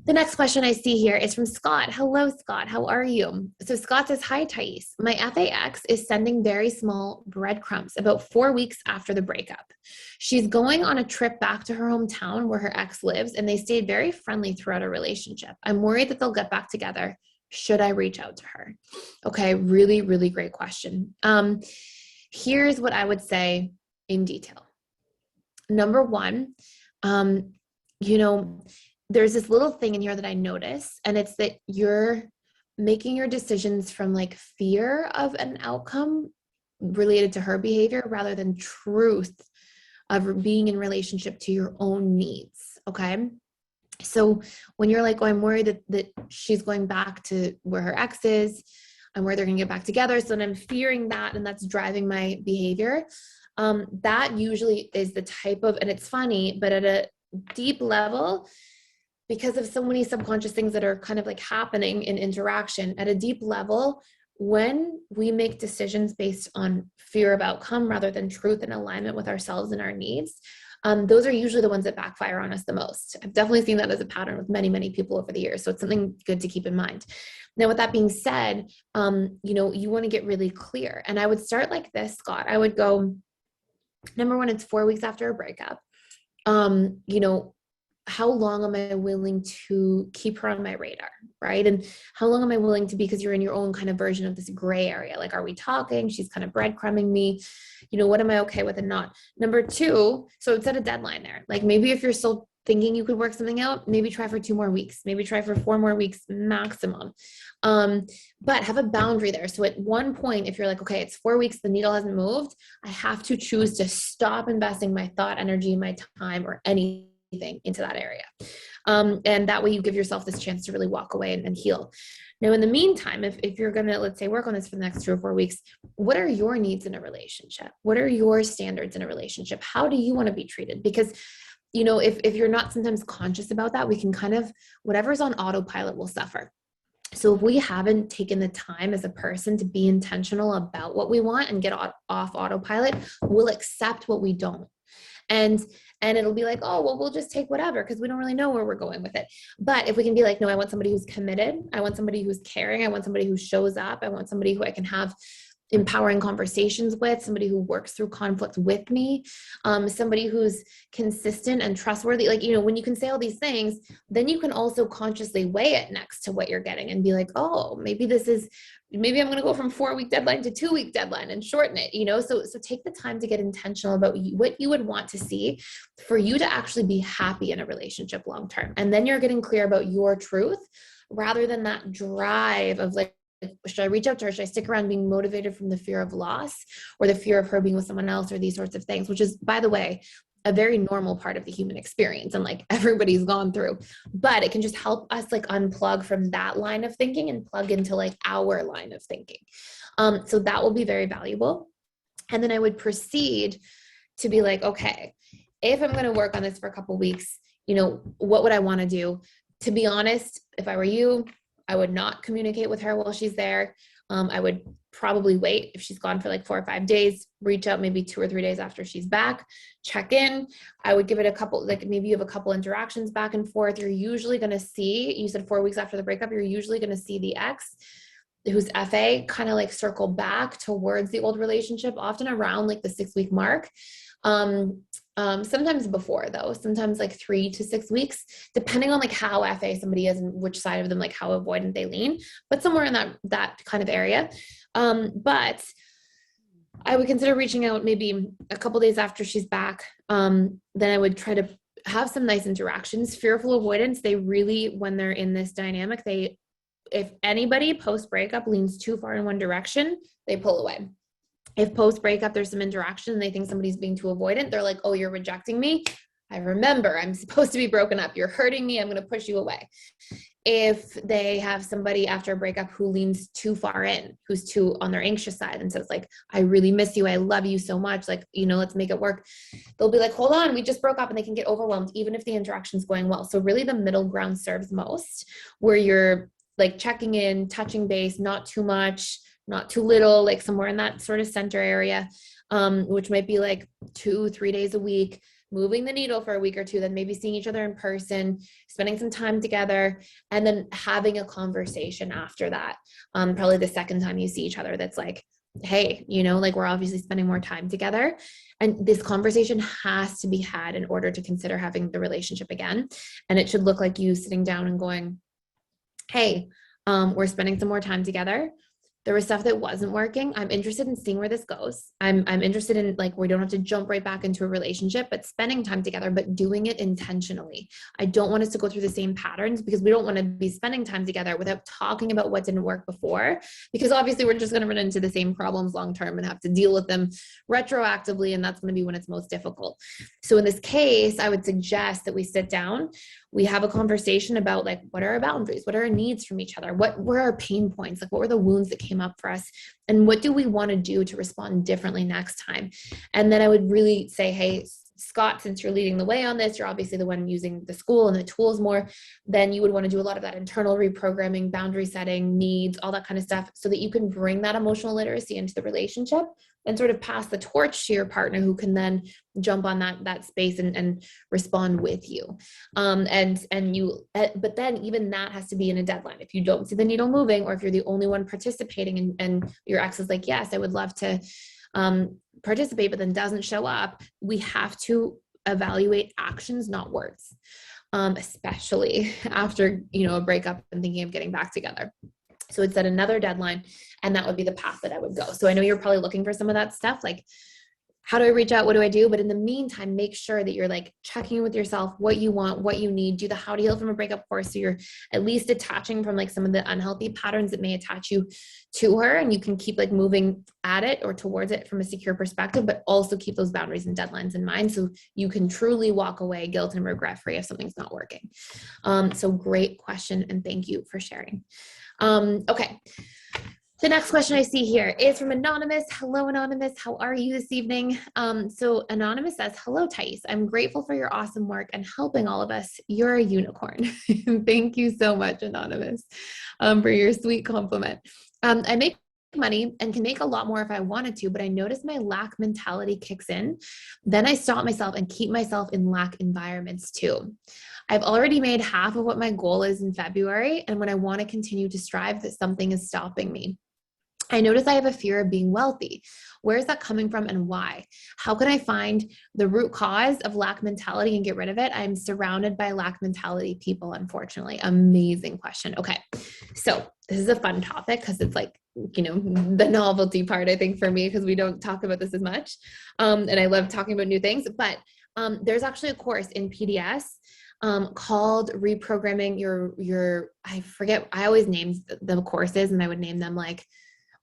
The next question I see here is from Scott. Hello, Scott. How are you? So Scott says, hi, Thais. My FAX is sending very small breadcrumbs about 4 weeks after the breakup. She's going on a trip back to her hometown where her ex lives, and they stayed very friendly throughout our relationship. I'm worried that they'll get back together. Should I reach out to her? Okay, really, really great question. Here's what I would say in detail. Number one, there's this little thing in here that I notice, and it's that you're making your decisions from like fear of an outcome related to her behavior rather than truth of being in relationship to your own needs. Okay. So when you're like, oh, I'm worried that she's going back to where her ex is, I'm worried they're going to get back together. So then I'm fearing that, and that's driving my behavior. That usually is the type of, and it's funny, but at a deep level, because of so many subconscious things that are kind of like happening in interaction at a deep level, when we make decisions based on fear of outcome rather than truth and alignment with ourselves and our needs, those are usually the ones that backfire on us the most. I've definitely seen that as a pattern with many, many people over the years. So it's something good to keep in mind. Now, with that being said, you want to get really clear. And I would start like this, Scott. I would go, number one, it's 4 weeks after a breakup. How long am I willing to keep her on my radar, right? And how long am I willing to be, because you're in your own kind of version of this gray area. Like, are we talking? She's kind of breadcrumbing me. What am I okay with and not? Number two, so set a deadline there. Like, maybe if you're still thinking you could work something out, maybe try for 2 more weeks, maybe try for 4 more weeks maximum. But have a boundary there. So at one point, if you're like, okay, it's 4 weeks, the needle hasn't moved, I have to choose to stop investing my thought, energy, my time, or anything into that area. And that way you give yourself this chance to really walk away and heal. Now, in the meantime, if you're going to, let's say, work on this for the next 2 or 4 weeks, what are your needs in a relationship? What are your standards in a relationship? How do you want to be treated? Because, if you're not sometimes conscious about that, we can kind of, whatever's on autopilot will suffer. So if we haven't taken the time as a person to be intentional about what we want and get off autopilot, we'll accept what we don't. And it'll be like, oh, well, we'll just take whatever because we don't really know where we're going with it. But if we can be like, no, I want somebody who's committed. I want somebody who's caring. I want somebody who shows up. I want somebody who I can have empowering conversations with, somebody who works through conflict with me, somebody who's consistent and trustworthy. Like, when you can say all these things, then you can also consciously weigh it next to what you're getting and be like, oh, maybe I'm going to go from 4-week deadline to 2-week deadline and shorten it, so take the time to get intentional about what you would want to see for you to actually be happy in a relationship long-term. And then you're getting clear about your truth rather than that drive of like, should I reach out to her? Should I stick around, being motivated from the fear of loss or the fear of her being with someone else or these sorts of things, which is, by the way, a very normal part of the human experience and like everybody's gone through, but it can just help us like unplug from that line of thinking and plug into like our line of thinking. So that will be very valuable. And then I would proceed to be like, okay, if I'm going to work on this for a couple of weeks, what would I want to do? To be honest, if I were you, I would not communicate with her while she's there. I would probably wait if she's gone for like 4 or 5 days, reach out maybe 2 or 3 days after she's back, check in. I would give it a couple, like maybe you have a couple interactions back and forth. You're usually going to see, you said 4 weeks after the breakup, you're usually going to see the ex who's FA kind of like circle back towards the old relationship, often around like the 6-week mark. Sometimes before though, sometimes like 3 to 6 weeks, depending on like how FA somebody is and which side of them, like how avoidant they lean, but somewhere in that kind of area. But I would consider reaching out maybe a couple days after she's back. Then I would try to have some nice interactions. Fearful avoidance, they really, when they're in this dynamic, if anybody post breakup leans too far in one direction, they pull away. If post breakup, there's some interaction and they think somebody's being too avoidant, they're like, oh, you're rejecting me. I remember I'm supposed to be broken up. You're hurting me. I'm going to push you away. If they have somebody after a breakup who leans too far in, who's too on their anxious side and says like, I really miss you. I love you so much. Like, let's make it work. They'll be like, hold on, we just broke up, and they can get overwhelmed even if the interaction's going well. So really the middle ground serves most, where you're like checking in, touching base, not too much, not too little, like somewhere in that sort of center area, which might be like 2-3 days a week, moving the needle for a week or two, then maybe seeing each other in person, spending some time together, and then having a conversation after that. Probably the second time you see each other, that's like, hey, like we're obviously spending more time together. And this conversation has to be had in order to consider having the relationship again. And it should look like you sitting down and going, hey, we're spending some more time together. There was stuff that wasn't working. I'm interested in seeing where this goes. I'm interested in like, we don't have to jump right back into a relationship, but spending time together, but doing it intentionally. I don't want us to go through the same patterns, because we don't want to be spending time together without talking about what didn't work before, because obviously we're just going to run into the same problems long-term and have to deal with them retroactively. And that's going to be when it's most difficult. So in this case, I would suggest that we sit down, we have a conversation about like, what are our boundaries? What are our needs from each other? What were our pain points? Like, what were the wounds that came up for us? And what do we want to do to respond differently next time? And then I would really say, hey, Scott, since you're leading the way on this, you're obviously the one using the school and the tools more, then you would want to do a lot of that internal reprogramming, boundary setting, needs, all that kind of stuff, so that you can bring that emotional literacy into the relationship and sort of pass the torch to your partner, who can then jump on that space and respond with you. But then even that has to be in a deadline. If you don't see the needle moving, or if you're the only one participating and your ex is like, yes, I would love to participate, but then doesn't show up, we have to evaluate actions, not words, especially after, a breakup and thinking of getting back together. So it's at another deadline, and that would be the path that I would go. So I know you're probably looking for some of that stuff, like, how do I reach out? What do I do? But in the meantime, make sure that you're like checking in with yourself, what you want, what you need. Do the how to heal from a breakup course, so you're at least detaching from like some of the unhealthy patterns that may attach you to her, and you can keep like moving at it or towards it from a secure perspective, but also keep those boundaries and deadlines in mind, so you can truly walk away guilt and regret free if something's not working. So great question, and thank you for sharing. Okay. The next question I see here is from Anonymous. Hello, Anonymous. How are you this evening? So Anonymous says, hello, Thais. I'm grateful for your awesome work and helping all of us. You're a unicorn. Thank you so much, Anonymous, for your sweet compliment. I make money and can make a lot more if I wanted to, but I notice my lack mentality kicks in. Then I stop myself and keep myself in lack environments too. I've already made half of what my goal is in February. And when I want to continue to strive, that something is stopping me. I notice I have a fear of being wealthy. Where is that coming from and why? How can I find the root cause of lack mentality and get rid of it? I'm surrounded by lack mentality people, unfortunately. Amazing question. Okay. So this is a fun topic because it's like, the novelty part, I think, for me, because we don't talk about this as much. And I love talking about new things, but there's actually a course in PDS called reprogramming your, I forget, I always name the courses and I would name them like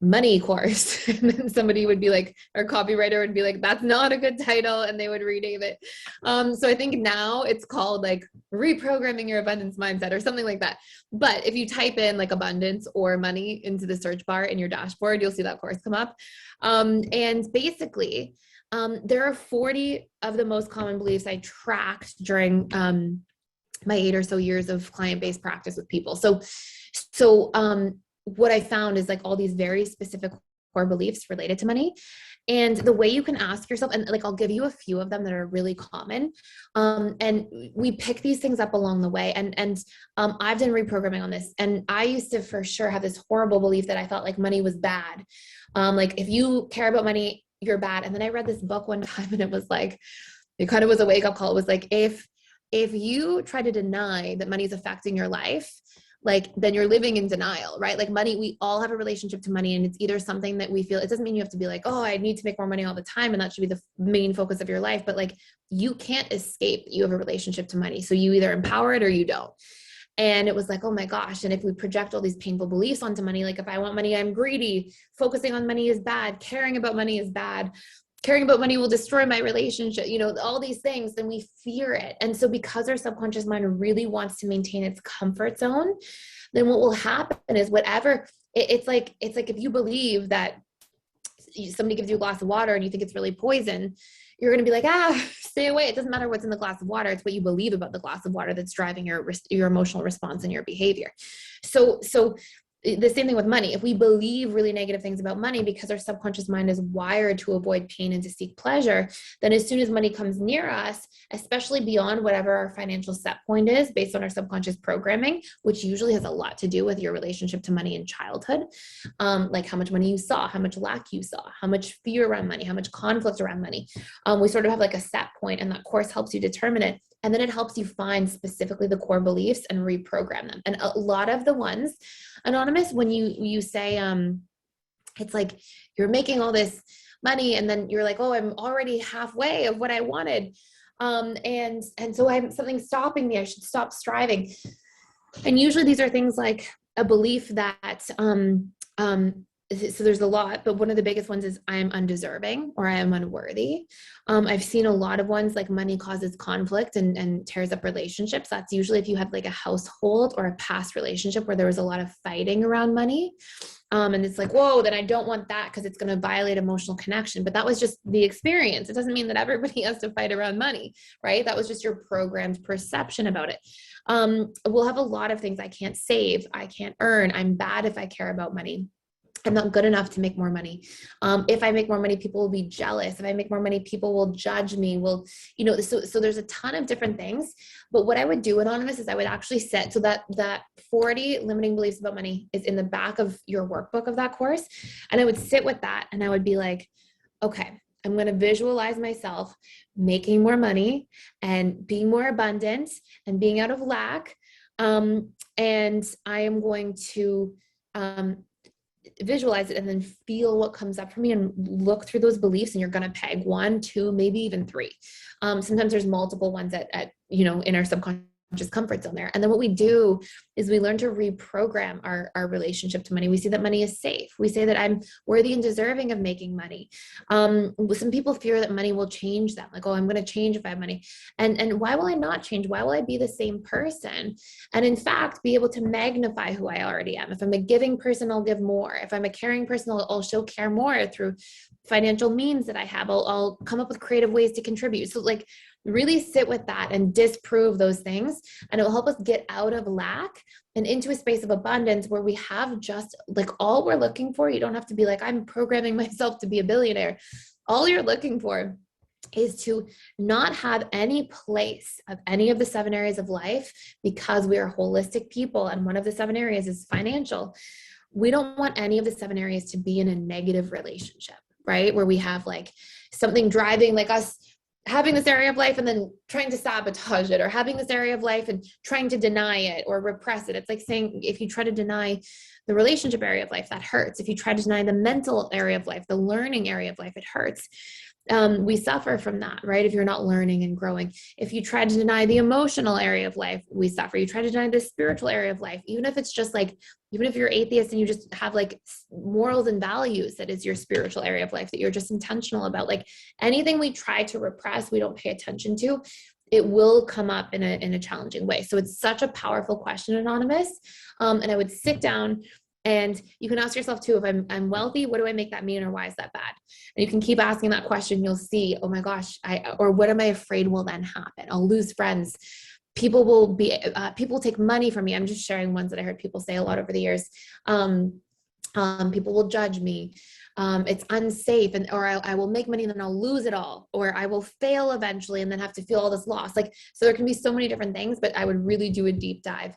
money course. And then somebody would be like, or copywriter would be like, that's not a good title. And they would rename it. So I think now it's called like reprogramming your abundance mindset or something like that. But if you type in like abundance or money into the search bar in your dashboard, you'll see that course come up. And basically, there are 40 of the most common beliefs I tracked during my 8 or so years of client-based practice with people. So what I found is like all these very specific core beliefs related to money. And the way you can ask yourself, and like I'll give you a few of them that are really common. And we pick these things up along the way. And I've done reprogramming on this. And I used to for sure have this horrible belief that I thought like money was bad. Like if you care about money, you're bad. And then I read this book one time and it was like, it kind of was a wake up call. It was like, if you try to deny that money is affecting your life, like then you're living in denial, right? Like money, we all have a relationship to money and it's either something that we feel, it doesn't mean you have to be like, oh, I need to make more money all the time. And that should be the main focus of your life. But like, you can't escape that you have a relationship to money. So you either empower it or you don't. And it was like, oh my gosh. And if we project all these painful beliefs onto money, like if I want money, I'm greedy, focusing on money is bad, caring about money is bad, caring about money will destroy my relationship, all these things, then we fear it. And so because our subconscious mind really wants to maintain its comfort zone, then what will happen is whatever, it's like if you believe that somebody gives you a glass of water and you think it's really poison, you're going to be like, stay away. It doesn't matter what's in the glass of water. It's what you believe about the glass of water that's driving your emotional response and your behavior. So the same thing with money. If we believe really negative things about money because our subconscious mind is wired to avoid pain and to seek pleasure, then as soon as money comes near us, especially beyond whatever our financial set point is based on our subconscious programming, which usually has a lot to do with your relationship to money in childhood, like how much money you saw, how much lack you saw, how much fear around money, how much conflict around money. We sort of have like a set point, and that course helps you determine it. And then it helps you find specifically the core beliefs and reprogram them. And a lot of the ones, Anonymous, when you say, it's like you're making all this money and then you're like, oh, I'm already halfway of what I wanted. And so something stopping me. I should stop striving. And usually these are things like a belief that, so there's a lot, but one of the biggest ones is I'm undeserving or I am unworthy. I've seen a lot of ones like money causes conflict and tears up relationships. That's usually if you have like a household or a past relationship where there was a lot of fighting around money. And it's like, whoa, then I don't want that because it's going to violate emotional connection. But that was just the experience. It doesn't mean that everybody has to fight around money, right? That was just your programmed perception about it. We'll have a lot of things. I can't save. I can't earn. I'm bad if I care about money. I'm not good enough to make more money. If I make more money, people will be jealous. If I make more money, people will judge me. So there's a ton of different things. But what I would do, Anonymous, is I would actually set, so that 40 limiting beliefs about money is in the back of your workbook of that course. And I would sit with that and I would be like, okay, I'm going to visualize myself making more money and being more abundant and being out of lack. And I am going to, visualize it and then feel what comes up for me and look through those beliefs, and you're going to peg 1, 2, maybe even 3. Sometimes there's multiple ones at in our subconscious just comfort zone there. And then what we do is we learn to reprogram our relationship to money. We see that money is safe. We say that I'm worthy and deserving of making money. Some people fear that money will change them. Like, oh, I'm going to change if I have money. And why will I not change? Why will I be the same person? And in fact, be able to magnify who I already am. If I'm a giving person, I'll give more. If I'm a caring person, I'll show care more through financial means that I have. I'll come up with creative ways to contribute. So like, really sit with that and disprove those things. And it will help us get out of lack and into a space of abundance where we have just like all we're looking for. You don't have to be like, I'm programming myself to be a billionaire. All you're looking for is to not have any place of any of the 7 areas of life, because we are holistic people. And one of the 7 areas is financial. We don't want any of the 7 areas to be in a negative relationship, right? Where we have like something driving like us having this area of life and then trying to sabotage it, or having this area of life and trying to deny it or repress it. It's like saying, if you try to deny the relationship area of life, that hurts. If you try to deny the mental area of life, the learning area of life, it hurts. We suffer from that, right? If you're not learning and growing. If you try to deny the emotional area of life, we suffer. You try to deny the spiritual area of life, even if it's just like, even if you're atheist and you just have like morals and values, that is your spiritual area of life, that you're just intentional about. Like anything we try to repress, we don't pay attention to, it will come up in a challenging way. So it's such a powerful question, Anonymous. And I would sit down. And you can ask yourself too, if I'm wealthy, what do I make that mean, or why is that bad? And you can keep asking that question. You'll see, oh my gosh, or what am I afraid will then happen? I'll lose friends. People will take money from me. I'm just sharing ones that I heard people say a lot over the years. People will judge me. It's unsafe, or I will make money and then I'll lose it all, or I will fail eventually and then have to feel all this loss. Like, so there can be so many different things, but I would really do a deep dive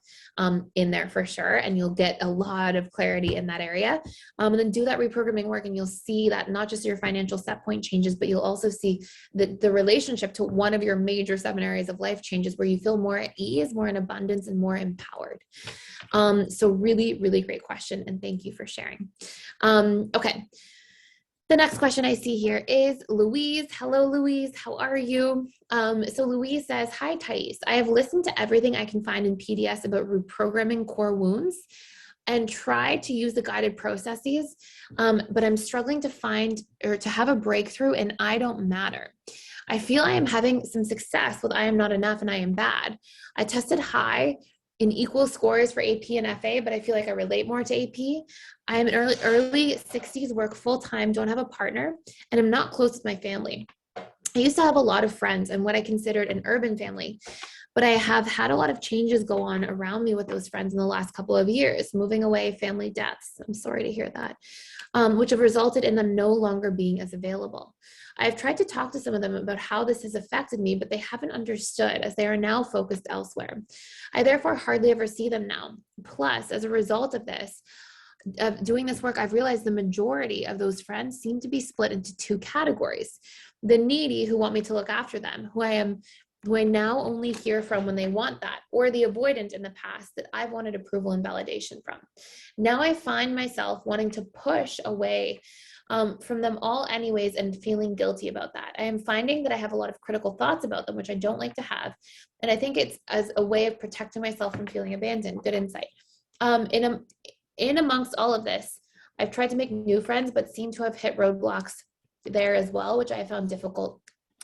in there for sure. And you'll get a lot of clarity in that area. And then do that reprogramming work, and you'll see that not just your financial set point changes, but you'll also see that the relationship to one of your major 7 areas of life changes, where you feel more at ease, more in abundance, and more empowered. So really, really great question. And thank you for sharing. Okay. The next question I see here is Louise. Hello, Louise. How are you? So Louise says, hi, Thais. I have listened to everything I can find in PDS about reprogramming core wounds and try to use the guided processes, but I'm struggling to find or to have a breakthrough in I don't matter. I feel I am having some success with I am not enough and I am bad. I tested high in equal scores for AP and FA, but I feel like I relate more to AP. I am in early 60s, work full-time, don't have a partner, and I'm not close with my family. I used to have a lot of friends and what I considered an urban family, but I have had a lot of changes go on around me with those friends in the last couple of years, moving away, family deaths. I'm sorry to hear that, which have resulted in them no longer being as available. I've tried to talk to some of them about how this has affected me, but they haven't understood, as they are now focused elsewhere. I therefore hardly ever see them now. Plus, as a result of this, of doing this work, I've realized the majority of those friends seem to be split into 2 categories. The needy, who want me to look after them, who I now only hear from when they want that, or the avoidant in the past that I've wanted approval and validation from. Now I find myself wanting to push away from them all anyways, and feeling guilty about that. I am finding that I have a lot of critical thoughts about them, which I don't like to have. And I think it's as a way of protecting myself from feeling abandoned. Good insight. In amongst all of this, I've tried to make new friends, but seem to have hit roadblocks there as well, which I found difficult,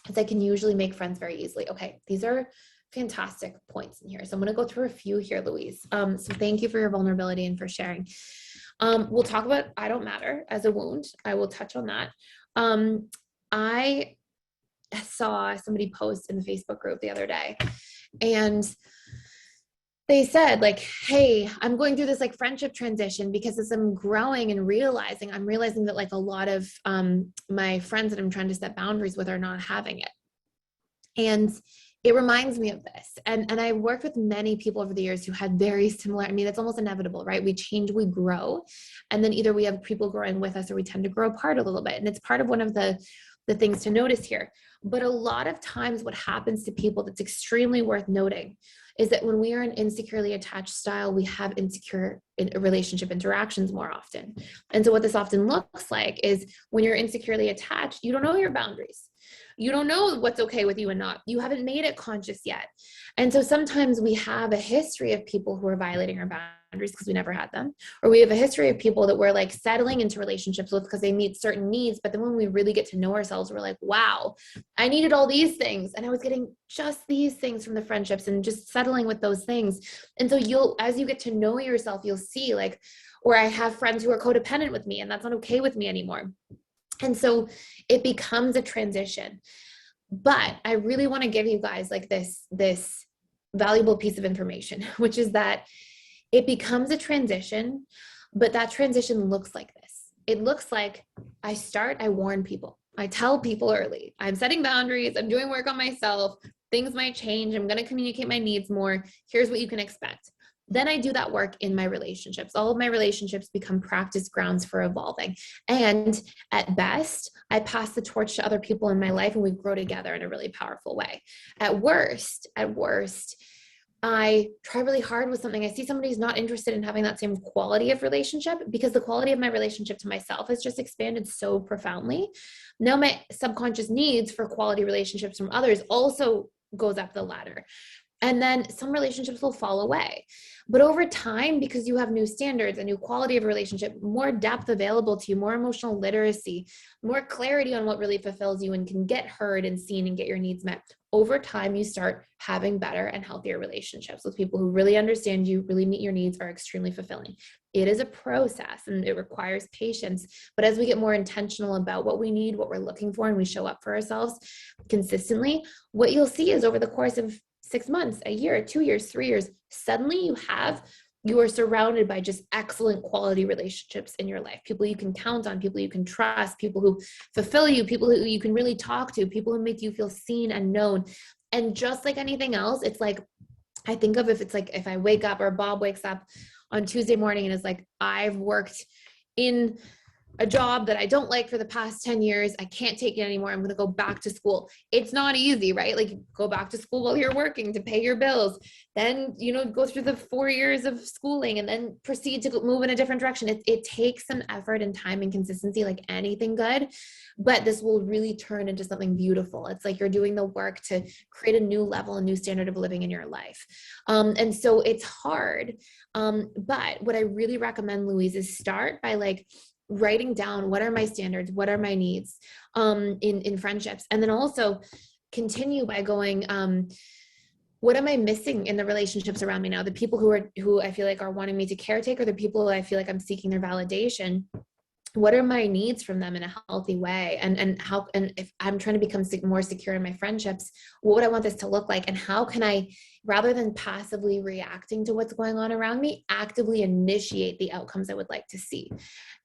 as I can usually make friends very easily. Okay, these are fantastic points in here. So I'm going to go through a few here, Louise. So thank you for your vulnerability and for sharing. We'll talk about I don't matter as a wound. I will touch on that. I saw somebody post in the Facebook group the other day, and they said like, hey, I'm going through this like friendship transition because as I'm growing and I'm realizing that like a lot of my friends that I'm trying to set boundaries with are not having it. And it reminds me of this. And I worked with many people over the years who had very similar, I mean, it's almost inevitable, right? We change, we grow. And then either we have people growing with us or we tend to grow apart a little bit. And it's part of one of the things to notice here. But a lot of times what happens to people that's extremely worth noting is that when we are an insecurely attached style, we have insecure relationship interactions more often. And so what this often looks like is when you're insecurely attached, you don't know your boundaries. You don't know what's okay with you and not. You haven't made it conscious yet. And so sometimes we have a history of people who are violating our boundaries because we never had them, or we have a history of people that we're like settling into relationships with because they meet certain needs. But then when we really get to know ourselves, we're like, wow, I needed all these things and I was getting just these things from the friendships and just settling with those things. And so as you get to know yourself, you'll see like, or I have friends who are codependent with me and that's not okay with me anymore. And so it becomes a transition. But I really want to give you guys like this valuable piece of information, which is that it becomes a transition, but that transition looks like this. It looks like I warn people. I tell people early, I'm setting boundaries, I'm doing work on myself, things might change, I'm going to communicate my needs more. Here's what you can expect. Then I do that work in my relationships. All of my relationships become practice grounds for evolving. And at best, I pass the torch to other people in my life and we grow together in a really powerful way. At worst, I try really hard with something. I see somebody's not interested in having that same quality of relationship because the quality of my relationship to myself has just expanded so profoundly. Now my subconscious needs for quality relationships from others also goes up the ladder. And then some relationships will fall away. But over time, because you have new standards, a new quality of relationship, more depth available to you, more emotional literacy, more clarity on what really fulfills you and can get heard and seen and get your needs met. Over time, you start having better and healthier relationships with people who really understand you, really meet your needs, are extremely fulfilling. It is a process and it requires patience. But as we get more intentional about what we need, what we're looking for, and we show up for ourselves consistently, what you'll see is over the course of 6 months, a year, 2 years, 3 years, suddenly you are surrounded by just excellent quality relationships in your life. People you can count on, people you can trust, people who fulfill you, people who you can really talk to, people who make you feel seen and known. And just like anything else, it's like, I think of if I wake up or Bob wakes up on Tuesday morning and is like, I've worked in a job that I don't like for the past 10 years. I can't take it anymore. I'm going to go back to school. It's not easy, right? Like go back to school while you're working to pay your bills, then, go through the 4 years of schooling and then proceed to move in a different direction. It takes some effort and time and consistency like anything good, but this will really turn into something beautiful. It's like you're doing the work to create a new level, a new standard of living in your life. And so it's hard. But what I really recommend, Louise, is start by like writing down what are my standards, what are my needs in friendships, and then also continue by going, what am I missing in the relationships around me now? The people who I feel like are wanting me to caretake, or the people who I feel like I'm seeking their validation. What are my needs from them in a healthy way? And if I'm trying to become more secure in my friendships, what would I want this to look like? And how can I, rather than passively reacting to what's going on around me, actively initiate the outcomes I would like to see?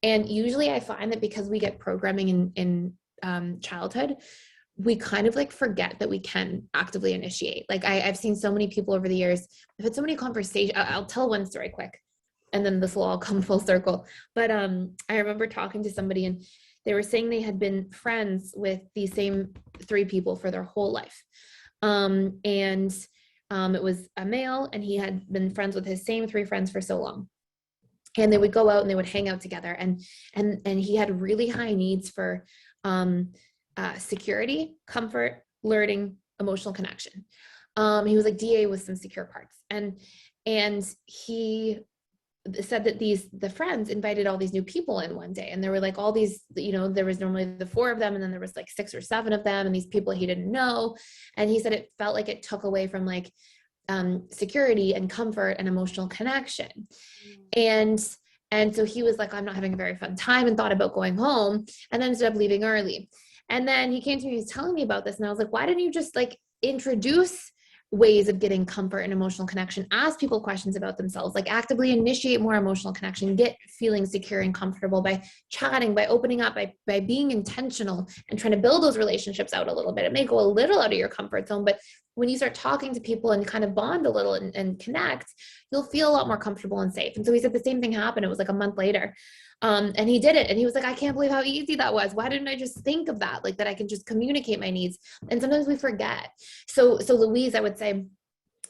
And usually I find that because we get programming in childhood, we kind of like forget that we can actively initiate. Like I've seen so many people over the years. I've had so many conversations. I'll tell one story quick, and then this will all come full circle. But I remember talking to somebody and they were saying they had been friends with the same 3 people for their whole life. It was a male and he had been friends with his same 3 friends for so long. And they would go out and they would hang out together. And he had really high needs for security, comfort, learning, emotional connection. He was like DA with some secure parts. And he said that the friends invited all these new people in one day, and there were like all these, there was normally the 4 of them, and then there was like 6 or 7 of them, and these people he didn't know. And he said it felt like it took away from like security and comfort and emotional connection. And so he was like, I'm not having a very fun time, and thought about going home, and then ended up leaving early. And then he came to me, he was telling me about this, and I was like, why didn't you just like introduce ways of getting comfort and emotional connection? Ask people questions about themselves, like actively initiate more emotional connection, get feeling secure and comfortable by chatting, by opening up, by being intentional and trying to build those relationships out a little bit. It may go a little out of your comfort zone, but when you start talking to people and kind of bond a little and connect, you'll feel a lot more comfortable and safe. And so he said the same thing happened. It was like a month later. And he did it. And he was like, I can't believe how easy that was. Why didn't I just think of that? Like that I can just communicate my needs. And sometimes we forget. So Louise, I would say,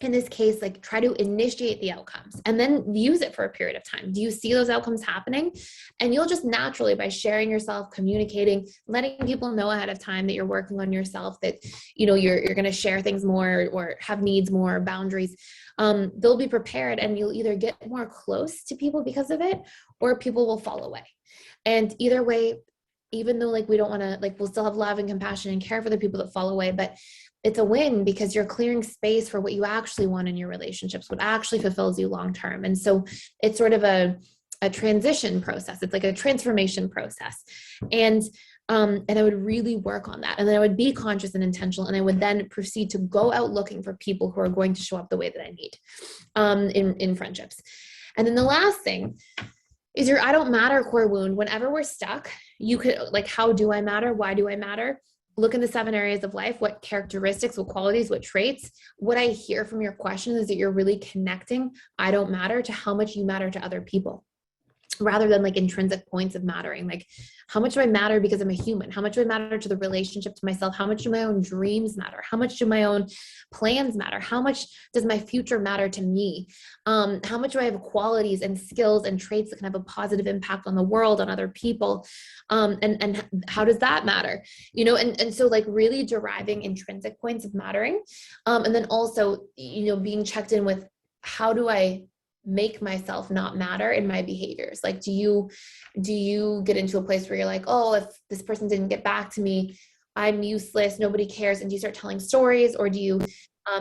in this case, like try to initiate the outcomes and then use it for a period of time. Do you see those outcomes happening? And you'll just naturally, by sharing yourself, communicating, letting people know ahead of time that you're working on yourself, that, you know, you're going to share things more or have needs more, boundaries. They'll be prepared, and you'll either get more close to people because of it, or people will fall away. And either way, even though like we don't want to, like, we'll still have love and compassion and care for the people that fall away, but it's a win because you're clearing space for what you actually want in your relationships, what actually fulfills you long term. And so it's sort of a transition process. It's like a transformation process. And I would really work on that. And then I would be conscious and intentional. And I would then proceed to go out looking for people who are going to show up the way that I need in friendships. And then the last thing is your I don't matter core wound. Whenever we're stuck, you could, like, how do I matter? Why do I matter? Look in the 7 areas of life. What characteristics, what qualities, what traits? What I hear from your question is that you're really connecting I don't matter to how much you matter to other people, rather than like intrinsic points of mattering. Like, how much do I matter because I'm a human? How much do I matter to the relationship to myself? How much do my own dreams matter? How much do my own plans matter? How much does my future matter to me? How much do I have qualities and skills and traits that can have a positive impact on the world, on other people? And how does that matter? You know, and so like really deriving intrinsic points of mattering. And then also, you know, being checked in with, how do I make myself not matter in my behaviors? Like, do you get into a place where you're like, oh, if this person didn't get back to me, I'm useless, nobody cares, and do you start telling stories? Or do you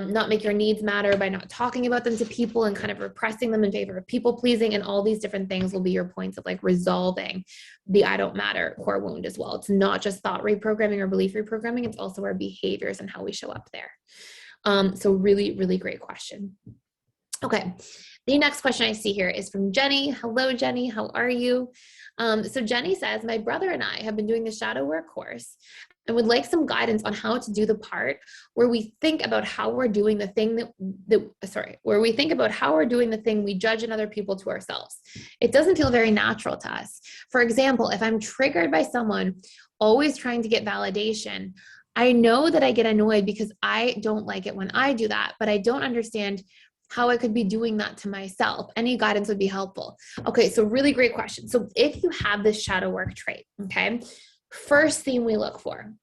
not make your needs matter by not talking about them to people and kind of repressing them in favor of people pleasing? And all these different things will be your points of like resolving the I don't matter core wound as well. It's not just thought reprogramming or belief reprogramming, it's also our behaviors and how we show up there. So really, really great question. Okay. The next question I see here is from Jenny. Hello, Jenny. How are you? So Jenny says, my brother and I have been doing the shadow work course and would like some guidance on how to do the part where we think about how we're doing the thing where we think about how we're doing the thing we judge in other people to ourselves. It doesn't feel very natural to us. For example, if I'm triggered by someone always trying to get validation, I know that I get annoyed because I don't like it when I do that, but I don't understand how I could be doing that to myself. Any guidance would be helpful. Okay, so really great question. So if you have this shadow work trait, okay, first theme we look for,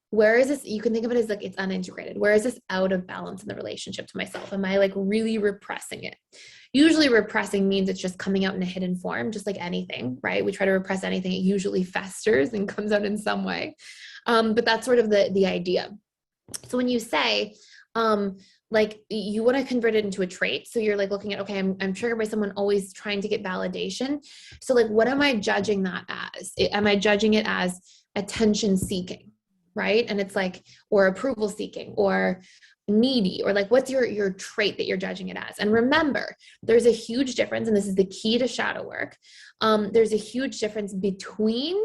where is this? You can think of it as like it's unintegrated. Where is this out of balance in the relationship to myself? Am I like really repressing it? Usually repressing means it's just coming out in a hidden form, just like anything, right? We try to repress anything, it usually festers and comes out in some way. But that's sort of the idea. So when you say, like you want to convert it into a trait. So you're like looking at, okay, I'm triggered by someone always trying to get validation. So like, what am I judging that as? Am I judging it as attention seeking, right? And it's like, or approval seeking, or needy, or like, what's your trait that you're judging it as? And remember, there's a huge difference, and this is the key to shadow work. There's a huge difference between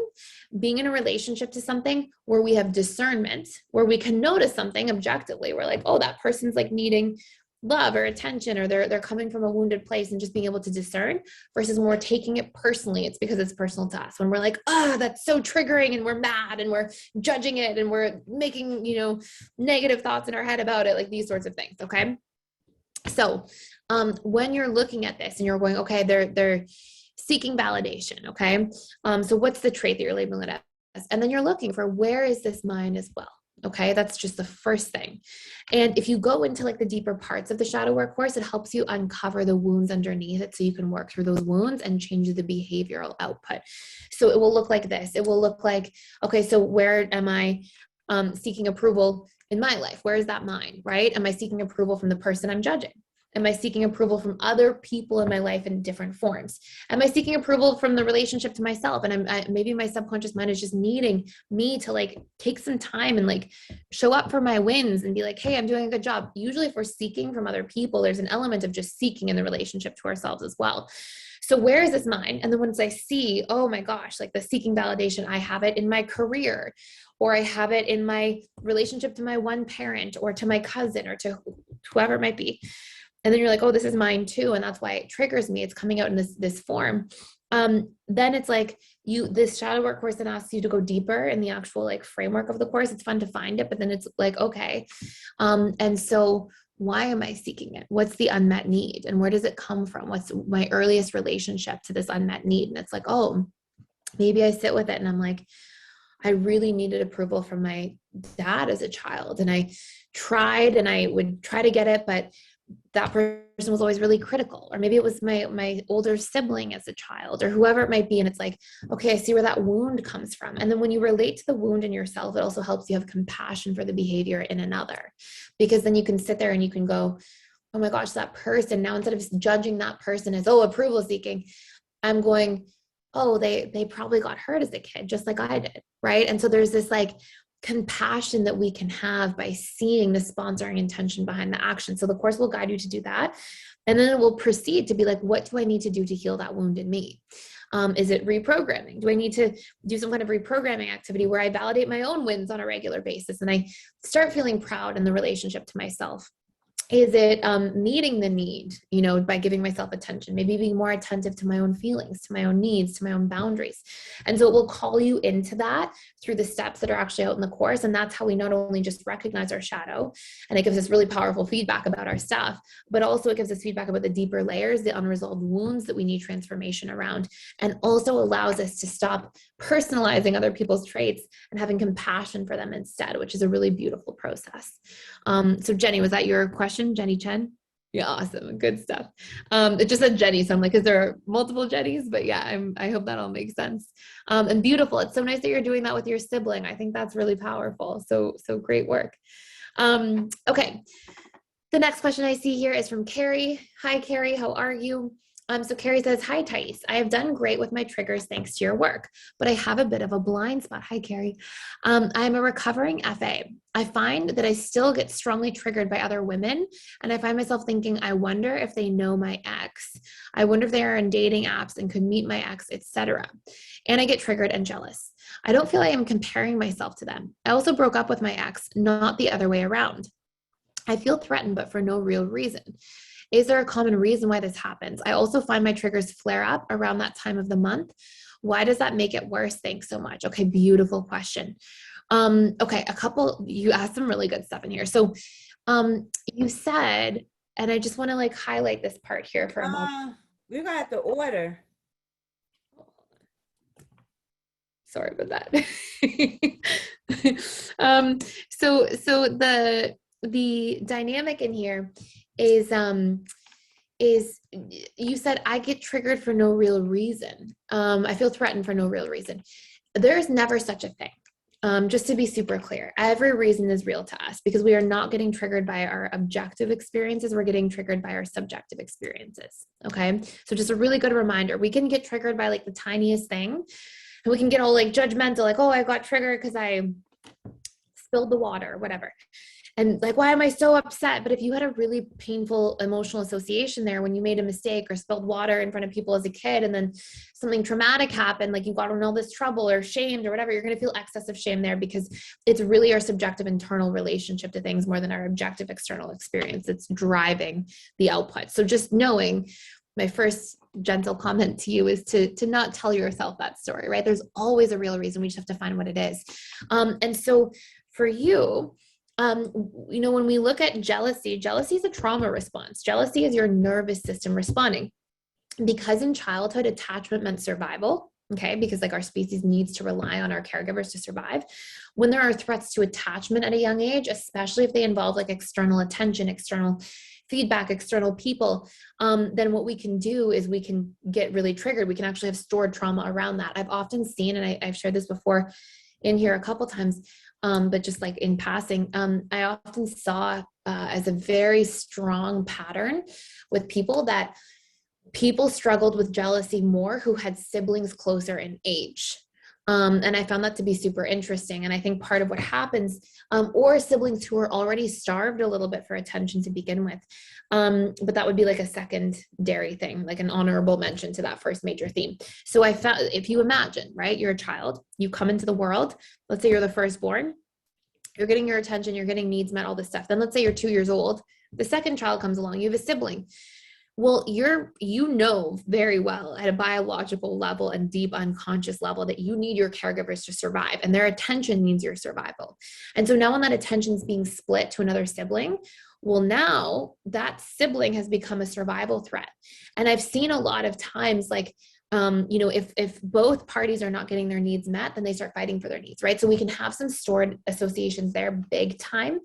being in a relationship to something where we have discernment, where we can notice something objectively. We're like, oh, that person's like needing love or attention, or they're coming from a wounded place, and just being able to discern, versus when we're taking it personally, it's because it's personal to us. When we're like, oh, that's so triggering, and we're mad and we're judging it and we're making, you know, negative thoughts in our head about it, like these sorts of things. Okay. So, when you're looking at this and you're going, okay, they're seeking validation. Okay. So what's the trait that you're labeling it as? And then you're looking for, where is this mine as well? Okay, that's just the first thing. And if you go into like the deeper parts of the shadow work course, it helps you uncover the wounds underneath it, so you can work through those wounds and change the behavioral output. So it will look like this. It will look like, okay, so where am I seeking approval in my life? Where is that mine, right? Am I seeking approval from the person I'm judging? Am I seeking approval from other people in my life in different forms? Am I seeking approval from the relationship to myself? And maybe my subconscious mind is just needing me to like take some time and like show up for my wins and be like, hey, I'm doing a good job. Usually if we're seeking from other people, there's an element of just seeking in the relationship to ourselves as well. So where is this mine? And then once I see, oh my gosh, like the seeking validation, I have it in my career, or I have it in my relationship to my one parent, or to my cousin, or to whoever it might be. And then you're like, oh, this is mine too. And that's why it triggers me. It's coming out in this form. Then it's like this shadow work course then asks you to go deeper in the actual like framework of the course. It's fun to find it, but then it's like, okay. And so why am I seeking it? What's the unmet need? And where does it come from? What's my earliest relationship to this unmet need? And it's like, oh, maybe I sit with it and I'm like, I really needed approval from my dad as a child. And I tried and I would try to get it, but that person was always really critical. Or maybe it was my older sibling as a child or whoever it might be. And it's like, okay, I see where that wound comes from. And then when you relate to the wound in yourself, it also helps you have compassion for the behavior in another, because then you can sit there and you can go, oh my gosh, that person. Now, instead of judging that person as, oh, approval seeking, I'm going, oh, they probably got hurt as a kid, just like I did. Right. And so there's this like compassion that we can have by seeing the sponsoring intention behind the action. So the course will guide you to do that. And then it will proceed to be like, what do I need to do to heal that wound in me? Is it reprogramming? Do I need to do some kind of reprogramming activity where I validate my own wins on a regular basis and I start feeling proud in the relationship to myself? Is it meeting the need, by giving myself attention, maybe being more attentive to my own feelings, to my own needs, to my own boundaries? And so it will call you into that through the steps that are actually out in the course. And that's how we not only just recognize our shadow, and it gives us really powerful feedback about our stuff, but also it gives us feedback about the deeper layers, the unresolved wounds that we need transformation around, and also allows us to stop personalizing other people's traits and having compassion for them instead, which is a really beautiful process. So Jenny, was that your question? Jenny Chen? Yeah, awesome. Good stuff. It just said Jenny, so I'm like, is there multiple Jennys? But yeah, I hope that all makes sense. And beautiful. It's so nice that you're doing that with your sibling. I think that's really powerful. So great work. Okay. The next question I see here is from Carrie. Hi, Carrie. How are you? So Carrie says, hi, Thais. I have done great with my triggers thanks to your work, but I have a bit of a blind spot. Hi, Carrie. I'm a recovering FA. I find that I still get strongly triggered by other women, and I find myself thinking, I wonder if they know my ex. I wonder if they are in dating apps and could meet my ex, etc. And I get triggered and jealous. I don't feel I am comparing myself to them. I also broke up with my ex, not the other way around. I feel threatened, but for no real reason. Is there a common reason why this happens? I also find my triggers flare up around that time of the month. Why does that make it worse? Thanks so much. Okay, beautiful question. Okay, you asked some really good stuff in here. So you said, and I just want to highlight this part here for a moment. We're gonna have to order. Sorry about that. So the dynamic in here is you said I get triggered for no real reason. I feel threatened for no real reason. There's never such a thing. Just to be super clear, every reason is real to us because we are not getting triggered by our objective experiences. We're getting triggered by our subjective experiences. Okay. So just a really good reminder, we can get triggered by the tiniest thing, and we can get all judgmental, oh, I got triggered because I spilled the water or whatever. And why am I so upset? But if you had a really painful emotional association there when you made a mistake or spilled water in front of people as a kid, and then something traumatic happened, you got in all this trouble or shamed or whatever, you're going to feel excessive shame there because it's really our subjective internal relationship to things more than our objective external experience. It's driving the output. So just knowing, my first gentle comment to you is to not tell yourself that story, right? There's always a real reason. We just have to find what it is. And so for you, when we look at jealousy is a trauma response. Jealousy is your nervous system responding. Because in childhood, attachment meant survival, okay? Because our species needs to rely on our caregivers to survive. When there are threats to attachment at a young age, especially if they involve external attention, external feedback, external people, then what we can do is we can get really triggered. We can actually have stored trauma around that. I've often seen, and I've shared this before in here a couple times, but just in passing, I often saw as a very strong pattern with people that people struggled with jealousy more who had siblings closer in age. And I found that to be super interesting. And I think part of what happens, or siblings who are already starved a little bit for attention to begin with. But that would be a secondary thing, an honorable mention to that first major theme. So I found, if you imagine, right, you're a child, you come into the world, let's say you're the firstborn, you're getting your attention, you're getting needs met, all this stuff. Then let's say you're 2 years old, the second child comes along, you have a sibling. Well, you know very well at a biological level and deep unconscious level that you need your caregivers to survive, and their attention means your survival. And so now when that attention is being split to another sibling, well, now that sibling has become a survival threat. And I've seen a lot of times, like, if both parties are not getting their needs met, then they start fighting for their needs, right? So we can have some stored associations there, big time.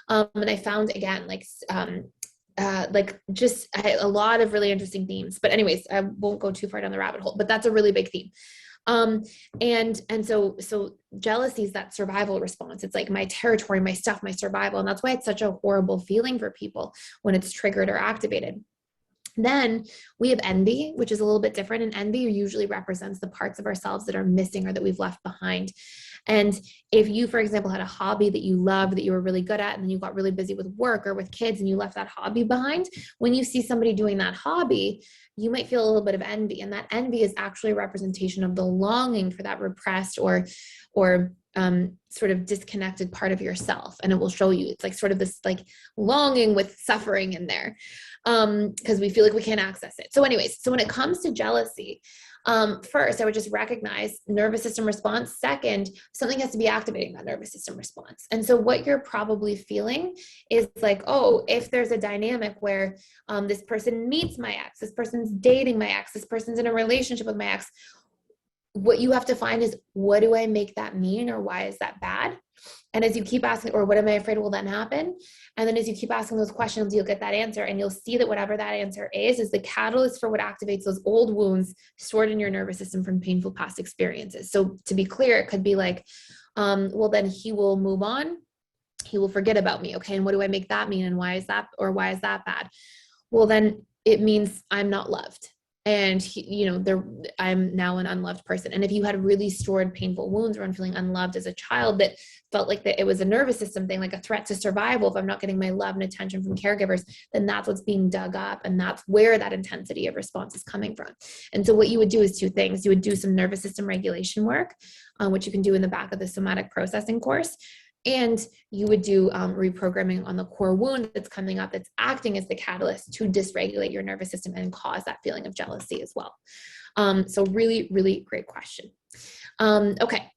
And I found again, just a lot of really interesting themes. But anyways, I won't go too far down the rabbit hole, but that's a really big theme. And so jealousy is that survival response. It's like my territory, my stuff, my survival. And that's why it's such a horrible feeling for people when it's triggered or activated. Then we have envy, which is a little bit different. And envy usually represents the parts of ourselves that are missing or that we've left behind. And if you, for example, had a hobby that you loved, that you were really good at, and then you got really busy with work or with kids and you left that hobby behind, when you see somebody doing that hobby, you might feel a little bit of envy. And that envy is actually a representation of the longing for that repressed or sort of disconnected part of yourself. And it will show you, it's like sort of this like longing with suffering in there, because we feel like we can't access it. So anyways, so when it comes to jealousy, first, I would just recognize nervous system response. Second, something has to be activating that nervous system response. And so what you're probably feeling is like, oh, if there's a dynamic where this person meets my ex, this person's dating my ex, this person's in a relationship with my ex, what you have to find is, what do I make that mean, or why is that bad? And as you keep asking, or what am I afraid will then happen? And then as you keep asking those questions, you'll get that answer, and you'll see that whatever that answer is the catalyst for what activates those old wounds stored in your nervous system from painful past experiences. So to be clear, it could be like, well, then he will move on. He will forget about me. Okay. And what do I make that mean? And why is that bad? Well, then it means I'm not loved. And I'm now an unloved person. And if you had really stored painful wounds around feeling unloved as a child, that felt like that it was a nervous system thing, like a threat to survival, if I'm not getting my love and attention from caregivers, then that's what's being dug up. And that's where that intensity of response is coming from. And so what you would do is two things. You would do some nervous system regulation work, which you can do in the back of the somatic processing course. And you would do reprogramming on the core wound that's coming up, that's acting as the catalyst to dysregulate your nervous system and cause that feeling of jealousy as well. So really, really great question. Okay.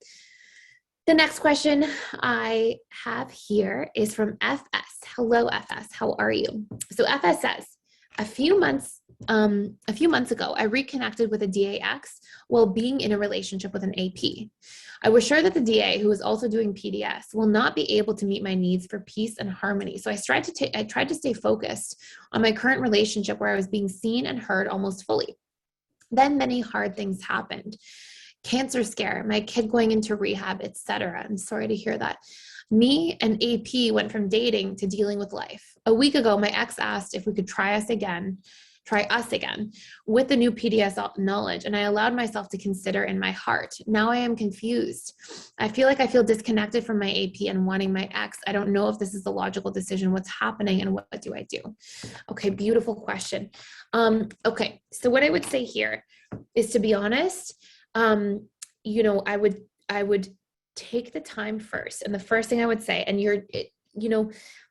The next question I have here is from FS. Hello, FS. How are you? So FS says, a few months ago, I reconnected with a DAX while being in a relationship with an AP. I was sure that the DA, who was also doing PDS, will not be able to meet my needs for peace and harmony. So I tried to stay focused on my current relationship where I was being seen and heard almost fully. Then many hard things happened. Cancer scare, my kid going into rehab, etc. I'm sorry to hear that. Me and AP went from dating to dealing with life. A week ago, my ex asked if we could try us again with the new PDS knowledge, and I allowed myself to consider in my heart. Now I am confused. I feel disconnected from my AP and wanting my ex. I don't know if this is the logical decision. What's happening, and what do I do? Okay, beautiful question. Okay, so what I would say here is, to be honest, I would take the time first. And the first thing I would say, and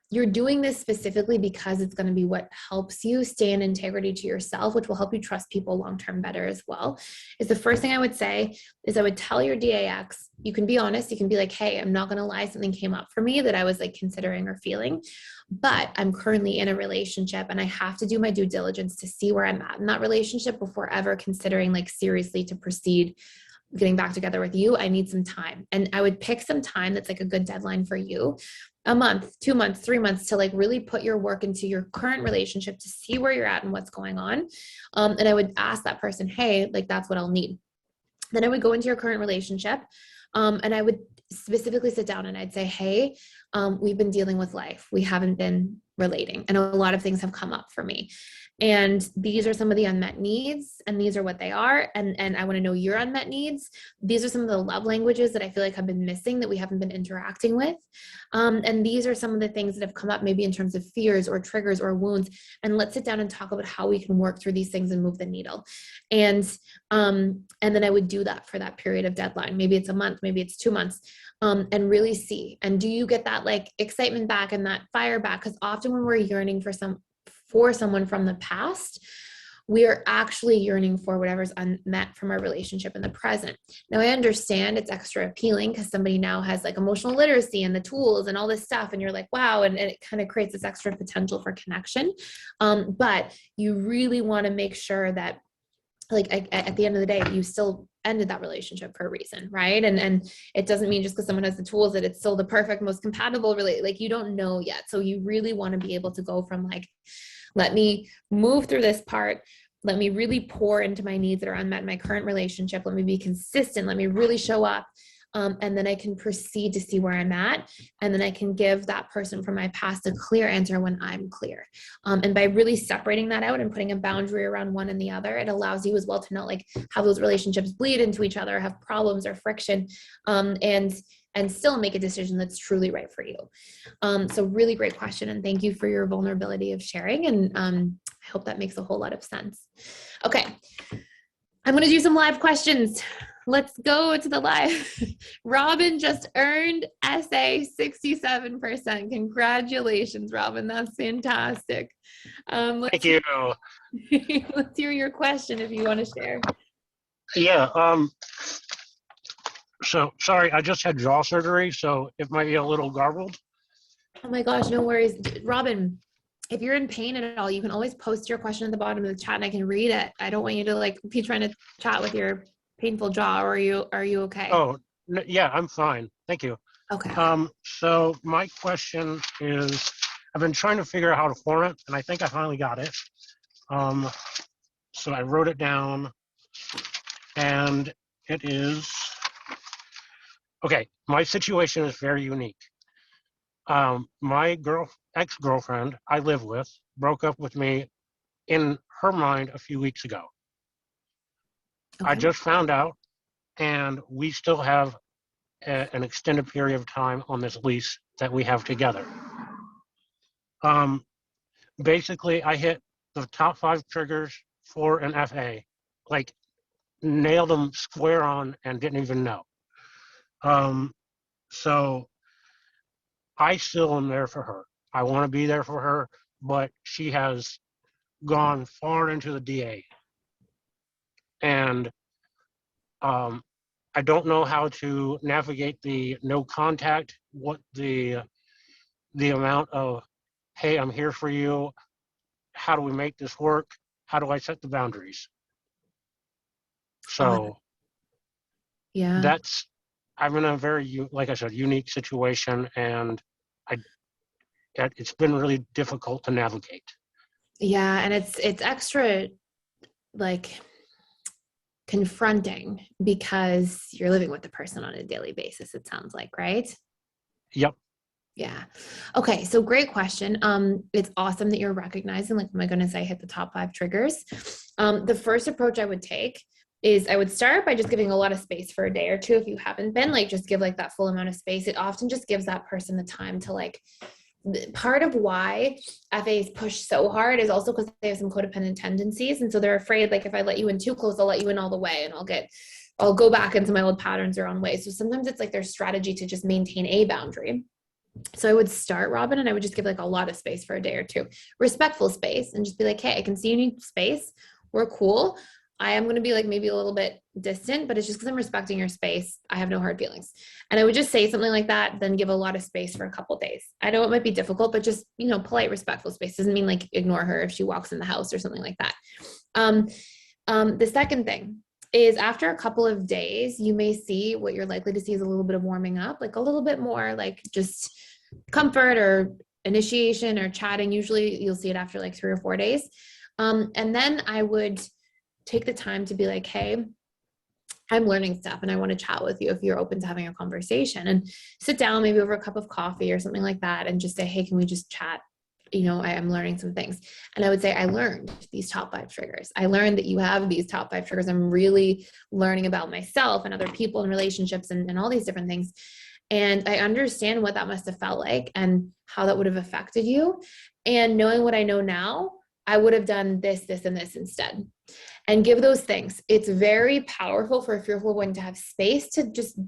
you're doing this specifically because it's going to be what helps you stay in integrity to yourself, which will help you trust people long-term better as well, is the first thing I would say is I would tell your DAX, you can be honest, you can be like, hey, I'm not going to lie, something came up for me that I was like considering or feeling, but I'm currently in a relationship and I have to do my due diligence to see where I'm at in that relationship before ever considering like seriously to proceed getting back together with you. I need some time. And I would pick some time that's like a good deadline for you, a month, 2 months, 3 months, to like really put your work into your current relationship to see where you're at and what's going on. And I would ask that person, hey, like that's what I'll need. Then I would go into your current relationship, and I would specifically sit down and I'd say, hey, we've been dealing with life. We haven't been relating. And a lot of things have come up for me. And these are some of the unmet needs, and these are what they are. And I want to know your unmet needs. These are some of the love languages that I feel like have been missing, that we haven't been interacting with. And these are some of the things that have come up maybe in terms of fears or triggers or wounds. And let's sit down and talk about how we can work through these things and move the needle. And then I would do that for that period of deadline. Maybe it's a month, maybe it's 2 months, and really see. And do you get that like excitement back and that fire back? Because often when we're yearning for for someone from the past, we are actually yearning for whatever's unmet from our relationship in the present. Now, I understand it's extra appealing because somebody now has like emotional literacy and the tools and all this stuff. And you're like, wow. And it kind of creates this extra potential for connection. But you really want to make sure that like at the end of the day, you still ended that relationship for a reason, right? And it doesn't mean just because someone has the tools that it's still the perfect, most compatible, really, like you don't know yet. So you really want to be able to go from like, let me move through this part. Let me really pour into my needs that are unmet in my current relationship. Let me be consistent. Let me really show up. And then I can proceed to see where I'm at. And then I can give that person from my past a clear answer when I'm clear. And by really separating that out and putting a boundary around one and the other, it allows you as well to not like how those relationships bleed into each other, have problems or friction, and still make a decision that's truly right for you. So really great question. And thank you for your vulnerability of sharing. And I hope that makes a whole lot of sense. Okay. I'm going to do some live questions. Let's go to the live. Robin just earned essay 67%. Congratulations, Robin. That's fantastic. Thank you. Let's hear your question if you want to share. Yeah. So sorry, I just had jaw surgery, so it might be a little garbled. Oh my gosh, no worries. Robin, if you're in pain at all, you can always post your question at the bottom of the chat and I can read it. I don't want you to like be trying to chat with your painful jaw, or are you okay? Oh, yeah, I'm fine. Thank you. Okay. So my question is, I've been trying to figure out how to form it, and I think I finally got it. So I wrote it down, and it is, okay, my situation is very unique. My ex-girlfriend I live with broke up with me in her mind a few weeks ago. Okay. I just found out, and we still have an extended period of time on this lease that we have together. Basically, I hit the top 5 triggers for an FA, like nailed them square on and didn't even know. So I still am there for her. I want to be there for her, but she has gone far into the DA. And I don't know how to navigate the no contact, what the amount of, hey, I'm here for you. How do we make this work? How do I set the boundaries? So yeah, I'm in a very, like I said, unique situation, and it's been really difficult to navigate. yeah. And it's extra like confronting because you're living with the person on a daily basis, it sounds like, right? Yep. Yeah. Okay. So great question. It's awesome that you're recognizing, like, oh my goodness, I hit the top 5 triggers. The first approach I would take is I would start by just giving a lot of space for a day or two. If you haven't been, like, just give like that full amount of space. It often just gives that person the time to like, part of why FAs push so hard is also because they have some codependent tendencies. And so they're afraid, like, if I let you in too close, I'll let you in all the way and I'll go back into my old patterns or own ways. So sometimes it's like their strategy to just maintain a boundary. So I would start, Robin, and I would just give like a lot of space for a day or two, respectful space, and just be like, hey, I can see you need space. We're cool. I am going to be like maybe a little bit distant, but it's just because I'm respecting your space. I have no hard feelings. And I would just say something like that, then give a lot of space for a couple of days. I know it might be difficult, but just, polite, respectful space doesn't mean like ignore her if she walks in the house or something like that. The second thing is after a couple of days, you may see what you're likely to see is a little bit of warming up, like a little bit more like just comfort or initiation or chatting. Usually you'll see it after like 3 or 4 days. And then I would take the time to be like, hey, I'm learning stuff and I want to chat with you if you're open to having a conversation, and sit down maybe over a cup of coffee or something like that and just say, hey, can we just chat? I am learning some things. And I would say, I learned these top 5 triggers. I learned that you have these top 5 triggers. I'm really learning about myself and other people and relationships and all these different things. And I understand what that must have felt like and how that would have affected you. And knowing what I know now, I would have done this, this, and this instead. And give those things. It's very powerful for a fearful one to have space to just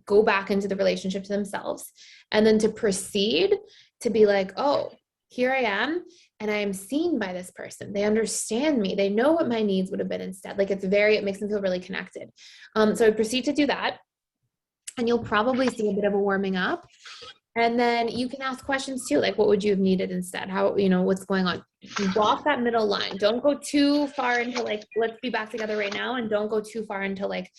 go back into the relationship to themselves, and then to proceed to be like, oh, here I am, and I am seen by this person. They understand me. They know what my needs would have been instead. Like it makes them feel really connected. So I proceed to do that. And you'll probably see a bit of a warming up. And then you can ask questions too, like what would you have needed instead? How, what's going on? Walk that middle line. Don't go too far into like, let's be back together right now. And don't go too far into like,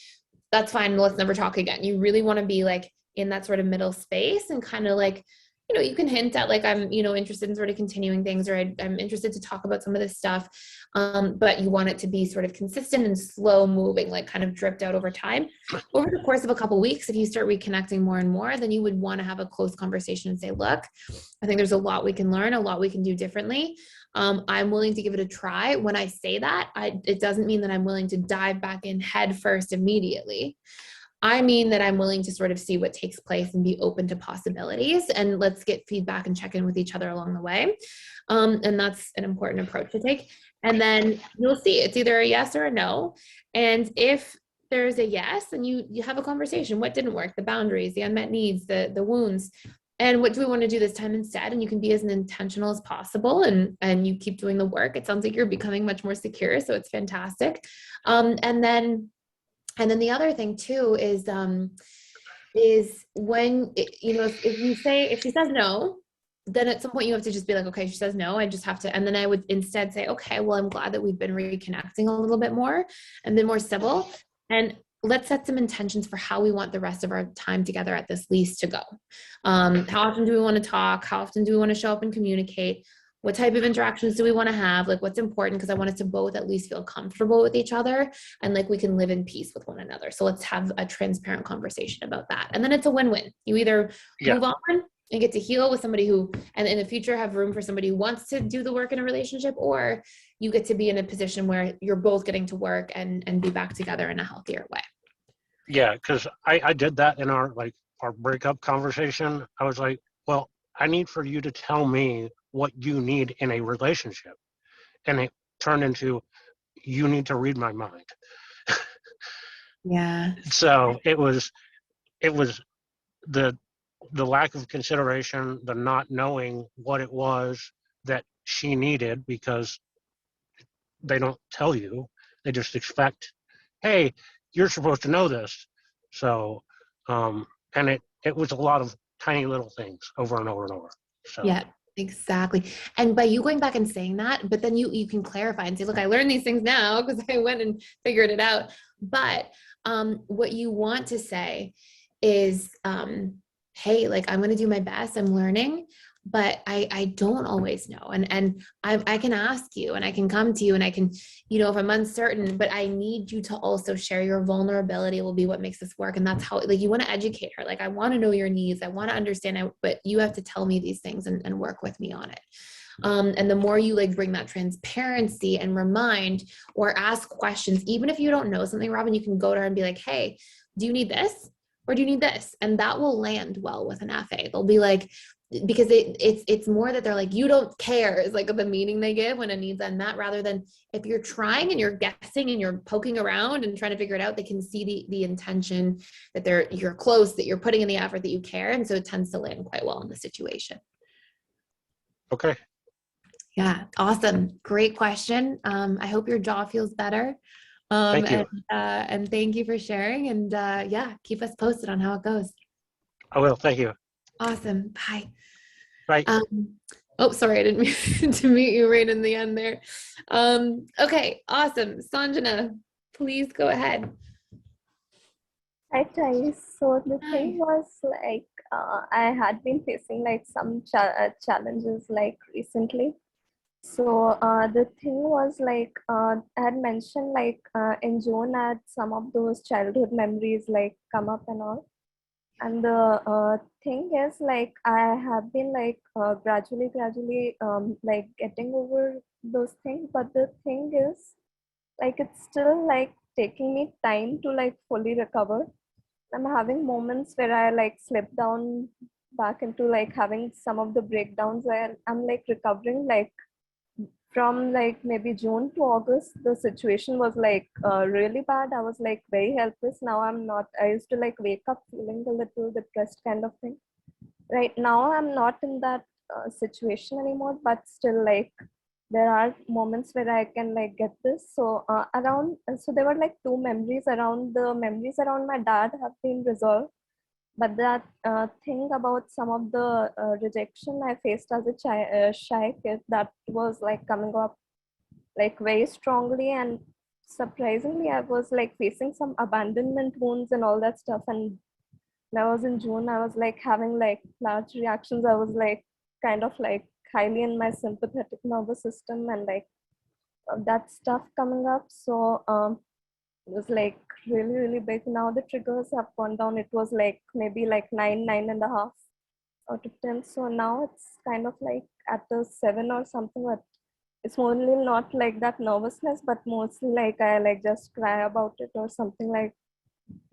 that's fine, let's never talk again. You really want to be like in that sort of middle space and kind of like, you can hint at like, I'm, interested in sort of continuing things, or I'm interested to talk about some of this stuff. But you want it to be sort of consistent and slow moving, like kind of dripped out over time. Over the course of a couple of weeks, if you start reconnecting more and more, then you would want to have a close conversation and say, look, I think there's a lot we can learn, a lot we can do differently. I'm willing to give it a try. When I say that, it doesn't mean that I'm willing to dive back in head first immediately. I mean that I'm willing to sort of see what takes place and be open to possibilities, and let's get feedback and check in with each other along the way. And that's an important approach to take. And then you'll see it's either a yes or a no. And if there's a yes, then you have a conversation. What didn't work? The boundaries, the unmet needs, the wounds. And what do we want to do this time instead? And you can be as intentional as possible, and you keep doing the work. It sounds like you're becoming much more secure, so it's fantastic. And then the other thing too is when if she says no, then at some point you have to just be like, okay, she says no, I just have to. And then I would instead say, okay, well, I'm glad that we've been reconnecting a little bit more and been more civil, and let's set some intentions for how we want the rest of our time together at this lease to go. How often do we want to talk? How often do we want to show up and communicate? What type of interactions do we want to have? Like, what's important? Because I want us to both at least feel comfortable with each other, and like we can live in peace with one another. So let's have a transparent conversation about that. And then it's a win-win. You either move on and get to heal with somebody who, and in the future have room for somebody who wants to do the work in a relationship, or you get to be in a position where you're both getting to work and be back together in a healthier way. Yeah, because I did that in our breakup conversation. I was like, well, I need for you to tell me what you need in a relationship. And it turned into, you need to read my mind. Yeah. So it was the lack of consideration, the not knowing what it was that she needed, because they don't tell you. They just expect, hey, you're supposed to know this. So, and it was a lot of tiny little things over and over and over. So. Yeah, exactly. And by you going back and saying that, but then you can clarify and say, look, I learned these things now because I went and figured it out. But what you want to say is, hey, like, I'm going to do my best. I'm learning, but I don't always know. And I can ask you, and I can come to you, and I can, if I'm uncertain, but I need you to also share your vulnerability will be what makes this work. And that's how, like, you want to educate her. Like, I want to know your needs. I want to understand it, but you have to tell me these things and work with me on it. And the more you like bring that transparency and remind or ask questions, even if you don't know something, Robin, you can go to her and be like, hey, do you need this? Or do you need this? And that will land well with an FA. They'll be like, because it's more that they're like, you don't care is like the meaning they give when a need's unmet, rather than if you're trying and you're guessing and you're poking around and trying to figure it out, they can see the intention that you're close, that you're putting in the effort, that you care. And so it tends to land quite well in the situation. Okay. Yeah. Awesome. Great question. I hope your jaw feels better. Thank you. And thank you for sharing. And yeah, keep us posted on how it goes. I will. Thank you. Awesome. Bye. Bye. Oh, sorry, I didn't mean to meet you right in the end there. Okay, awesome. Sanjana, please go ahead. Hi, Thais. So the Hi. thing was like, I had been facing like some challenges like recently. So the thing was like, I had mentioned like in June, I had some of those childhood memories like come up and all. And the thing is like, I have been like gradually like getting over those things. But the thing is like, it's still like taking me time to like fully recover. I'm having moments where I like slip down back into like having some of the breakdowns where I'm like recovering like from like maybe June to August. The situation was like really bad. I was like very helpless. Now I'm not. I used to like wake up feeling a little depressed kind of thing. Right now I'm not in that situation anymore, but still like there are moments where I can like get this. So so there were like two memories around the memories around my dad have been resolved, but that thing about some of the rejection I faced as a shy kid, that was like coming up like very strongly, and surprisingly I was like facing some abandonment wounds and all that stuff. And when I was in June, I was like having like large reactions. I was like kind of like highly in my sympathetic nervous system, and like that stuff coming up. So it was like really, really big. Now the triggers have gone down. It was like maybe like 9.5 out of 10. So now it's kind of like at a 7 or something. But it's only not like that nervousness, but mostly like I like just cry about it or something like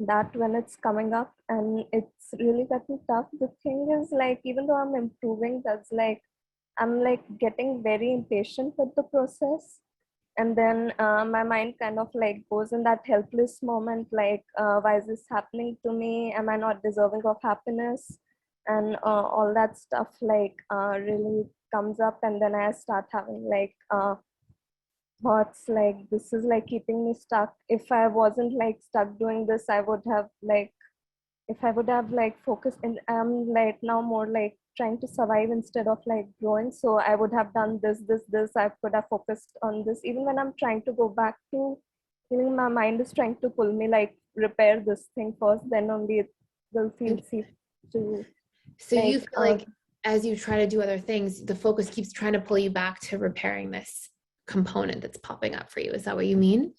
that when it's coming up. And it's really gotten tough. The thing is like, even though I'm improving, that's like I'm like getting very impatient with the process. And then my mind kind of like goes in that helpless moment, like why is this happening to me, am I not deserving of happiness, and all that stuff like really comes up. And then I start having like thoughts like this is like keeping me stuck. If I wasn't like stuck doing this, I would have like, if I would have like focused, and I'm like now more like trying to survive instead of like growing. So I would have done this. I could have focused on this. Even when I'm trying to go back to feeling, my mind is trying to pull me like repair this thing first, then only it will feel safe to So you like feel like as you try to do other things, the focus keeps trying to pull you back to repairing this component that's popping up for you. Is that what you mean?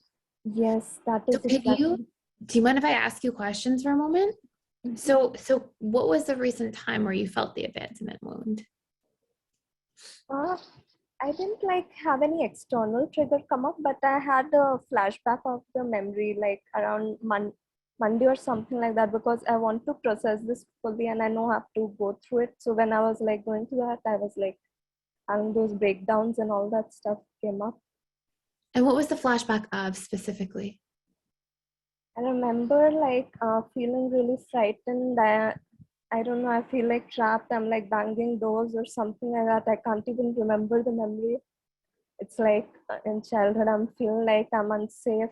yes, that So is can exactly. do you mind if I ask you questions for a moment? So what was the recent time where you felt the abandonment wound? Uh, I didn't like have any external trigger come up, but I had a flashback of the memory like around Monday or something like that, because I want to process this fully and I know I have to go through it. So when I was like going through that, I was like having those breakdowns and all that stuff came up. And what was the flashback of specifically? I remember like feeling really frightened. I don't know, I feel like trapped. I'm like banging doors or something like that. I can't even remember the memory. It's like in childhood, I'm feeling like I'm unsafe.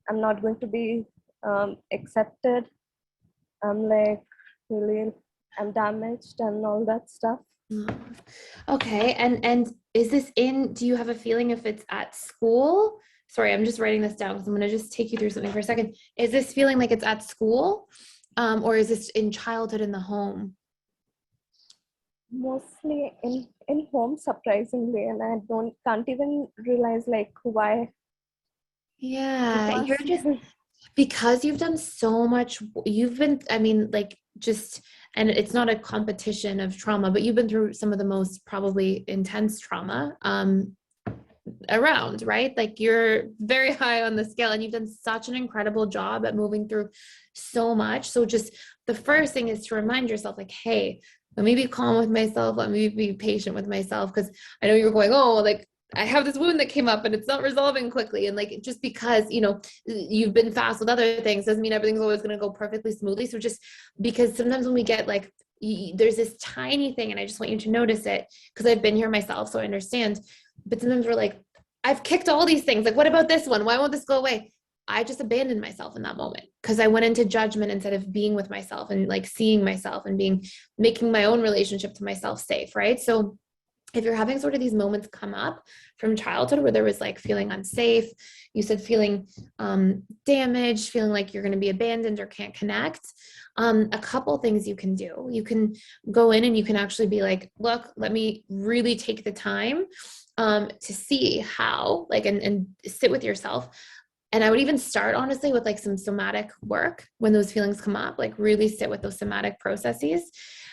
I'm not going to be accepted. I'm like really, I'm damaged and all that stuff. Oh, okay. And is this do you have a feeling if it's at school? Sorry, I'm just writing this down because I'm going to just take you through something for a second. Is this feeling like it's at school? Or is this in childhood in the home? Mostly in home, surprisingly, and I don't can't even realize like why. Yeah, you're Because just because you've done so much, you've been, I mean, like just, and it's not a competition of trauma, but you've been through some of the most probably intense trauma around, right? Like you're very high on the scale and you've done such an incredible job at moving through so much. So just the first thing is to remind yourself like, hey, let me be calm with myself. Let me be patient with myself. Cause I know you're going, oh, like I have this wound that came up and it's not resolving quickly. And like, just because, you've been fast with other things doesn't mean everything's always going to go perfectly smoothly. So just because sometimes when we get like, there's this tiny thing and I just want you to notice it because I've been here myself. So I understand, but sometimes we're like, I've kicked all these things. Like, what about this one? Why won't this go away? I just abandoned myself in that moment because I went into judgment instead of being with myself and like seeing myself and making my own relationship to myself safe. Right. So if you're having sort of these moments come up from childhood where there was like feeling unsafe, you said feeling damaged, feeling like you're going to be abandoned or can't connect, a couple things you can do. You can go in and you can actually be like, look, let me really take the time to see how, like, and sit with yourself. And I would even start honestly with like some somatic work when those feelings come up, like really sit with those somatic processes.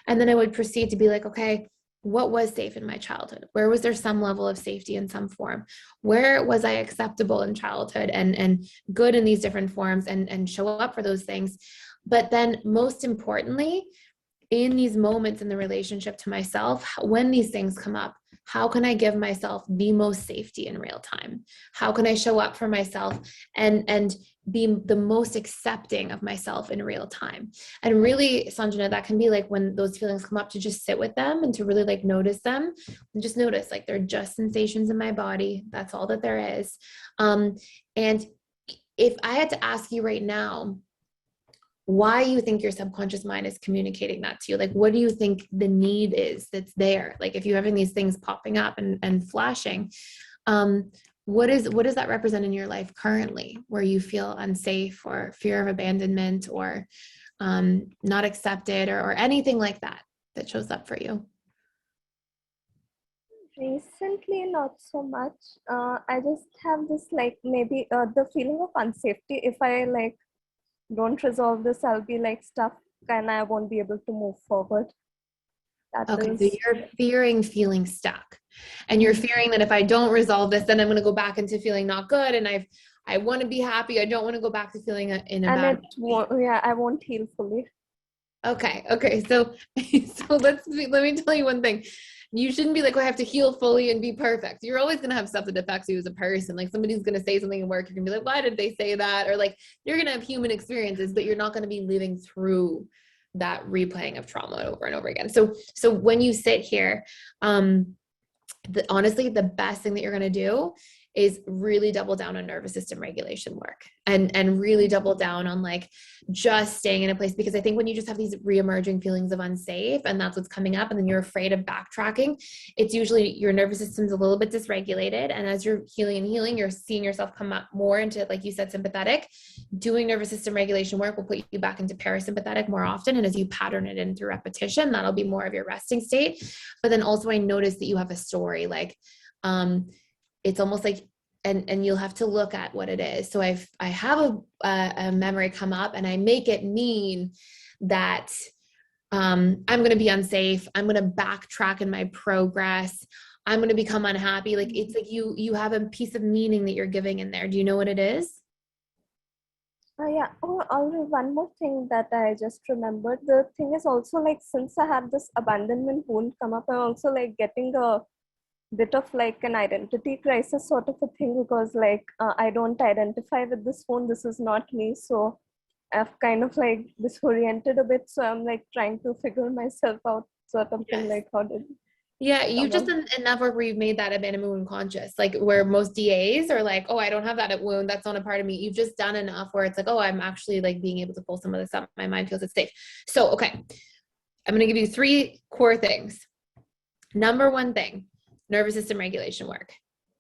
And then I would proceed to be like, okay, what was safe in my childhood? Where was there some level of safety in some form? Where was I acceptable in childhood and good in these different forms and show up for those things? But then most importantly, in these moments in the relationship to myself, when these things come up, how can I give myself the most safety in real time? How can I show up for myself and be the most accepting of myself in real time? And really, Sanjana, that can be like when those feelings come up, to just sit with them and to really like notice them, and just notice like they're just sensations in my body. That's all that there is. And if I had to ask you right now, why you think your subconscious mind is communicating that to you, like what do you think the need is that's there? Like if you're having these things popping up and flashing, what does that represent in your life currently, where you feel unsafe or fear of abandonment or not accepted or anything like that that shows up for you? Recently, not so much. I just have this like maybe the feeling of unsafety. If I like don't resolve this, I'll be like stuck and I won't be able to move forward. That Okay, so is, you're fearing feeling stuck, and you're fearing that if I don't resolve this, then I'm going to go back into feeling not good, and I want to be happy. I don't want to go back to feeling in a and bad it won't, yeah, I won't heal fully. Okay. So let me tell you one thing. You shouldn't be like, oh, I have to heal fully and be perfect. You're always going to have stuff that affects you as a person. Like somebody's going to say something in work. You're going to be like, why did they say that? Or like, you're going to have human experiences, but you're not going to be living through that replaying of trauma over and over again. So when you sit here, honestly, the best thing that you're going to do is really double down on nervous system regulation work and really double down on like just staying in a place, because I think when you just have these reemerging feelings of unsafe and that's what's coming up, and then you're afraid of backtracking, it's usually your nervous system's a little bit dysregulated. And as you're healing and healing, you're seeing yourself come up more into, like you said, sympathetic. Doing nervous system regulation work will put you back into parasympathetic more often. And as you pattern it in through repetition, that'll be more of your resting state. But then also I noticed that you have a story, like, it's almost like, and you'll have to look at what it is. So I have a memory come up and I make it mean that I'm going to be unsafe. I'm going to backtrack in my progress. I'm going to become unhappy. Like it's like you have a piece of meaning that you're giving in there. Do you know what it is? Yeah. Oh, only one more thing that I just remembered. The thing is also like, since I have this abandonment wound come up, I'm also like getting a bit of like an identity crisis sort of a thing, because like I don't identify with this phone. This is not me. So I've kind of like disoriented a bit. So I'm like trying to figure myself out sort of thing, Yes. like how did Yeah, you've just someone. done enough work where you've made that abandonment wound conscious, like where most DAs are like, oh, I don't have that wound. That's not a part of me. You've just done enough where it's like, oh, I'm actually like being able to pull some of this up. My mind feels it's safe. So, okay, I'm going to give you 3 core things. Number 1 thing, nervous system regulation work.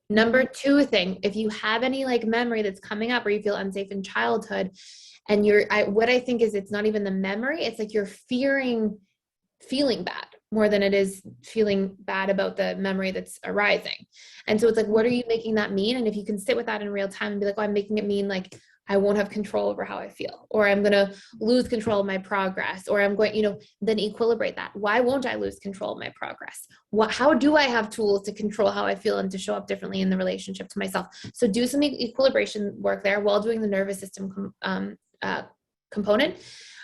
Number 2 thing, if you have any like memory that's coming up or you feel unsafe in childhood, and what I think is, it's not even the memory, it's like you're fearing feeling bad more than it is feeling bad about the memory that's arising. And so it's like, what are you making that mean? And if you can sit with that in real time and be like, oh, I'm making it mean like I won't have control over how I feel, or I'm going to lose control of my progress, or I'm going, then equilibrate that. Why won't I lose control of my progress? How do I have tools to control how I feel and to show up differently in the relationship to myself? So do some equilibration work there while doing the nervous system component.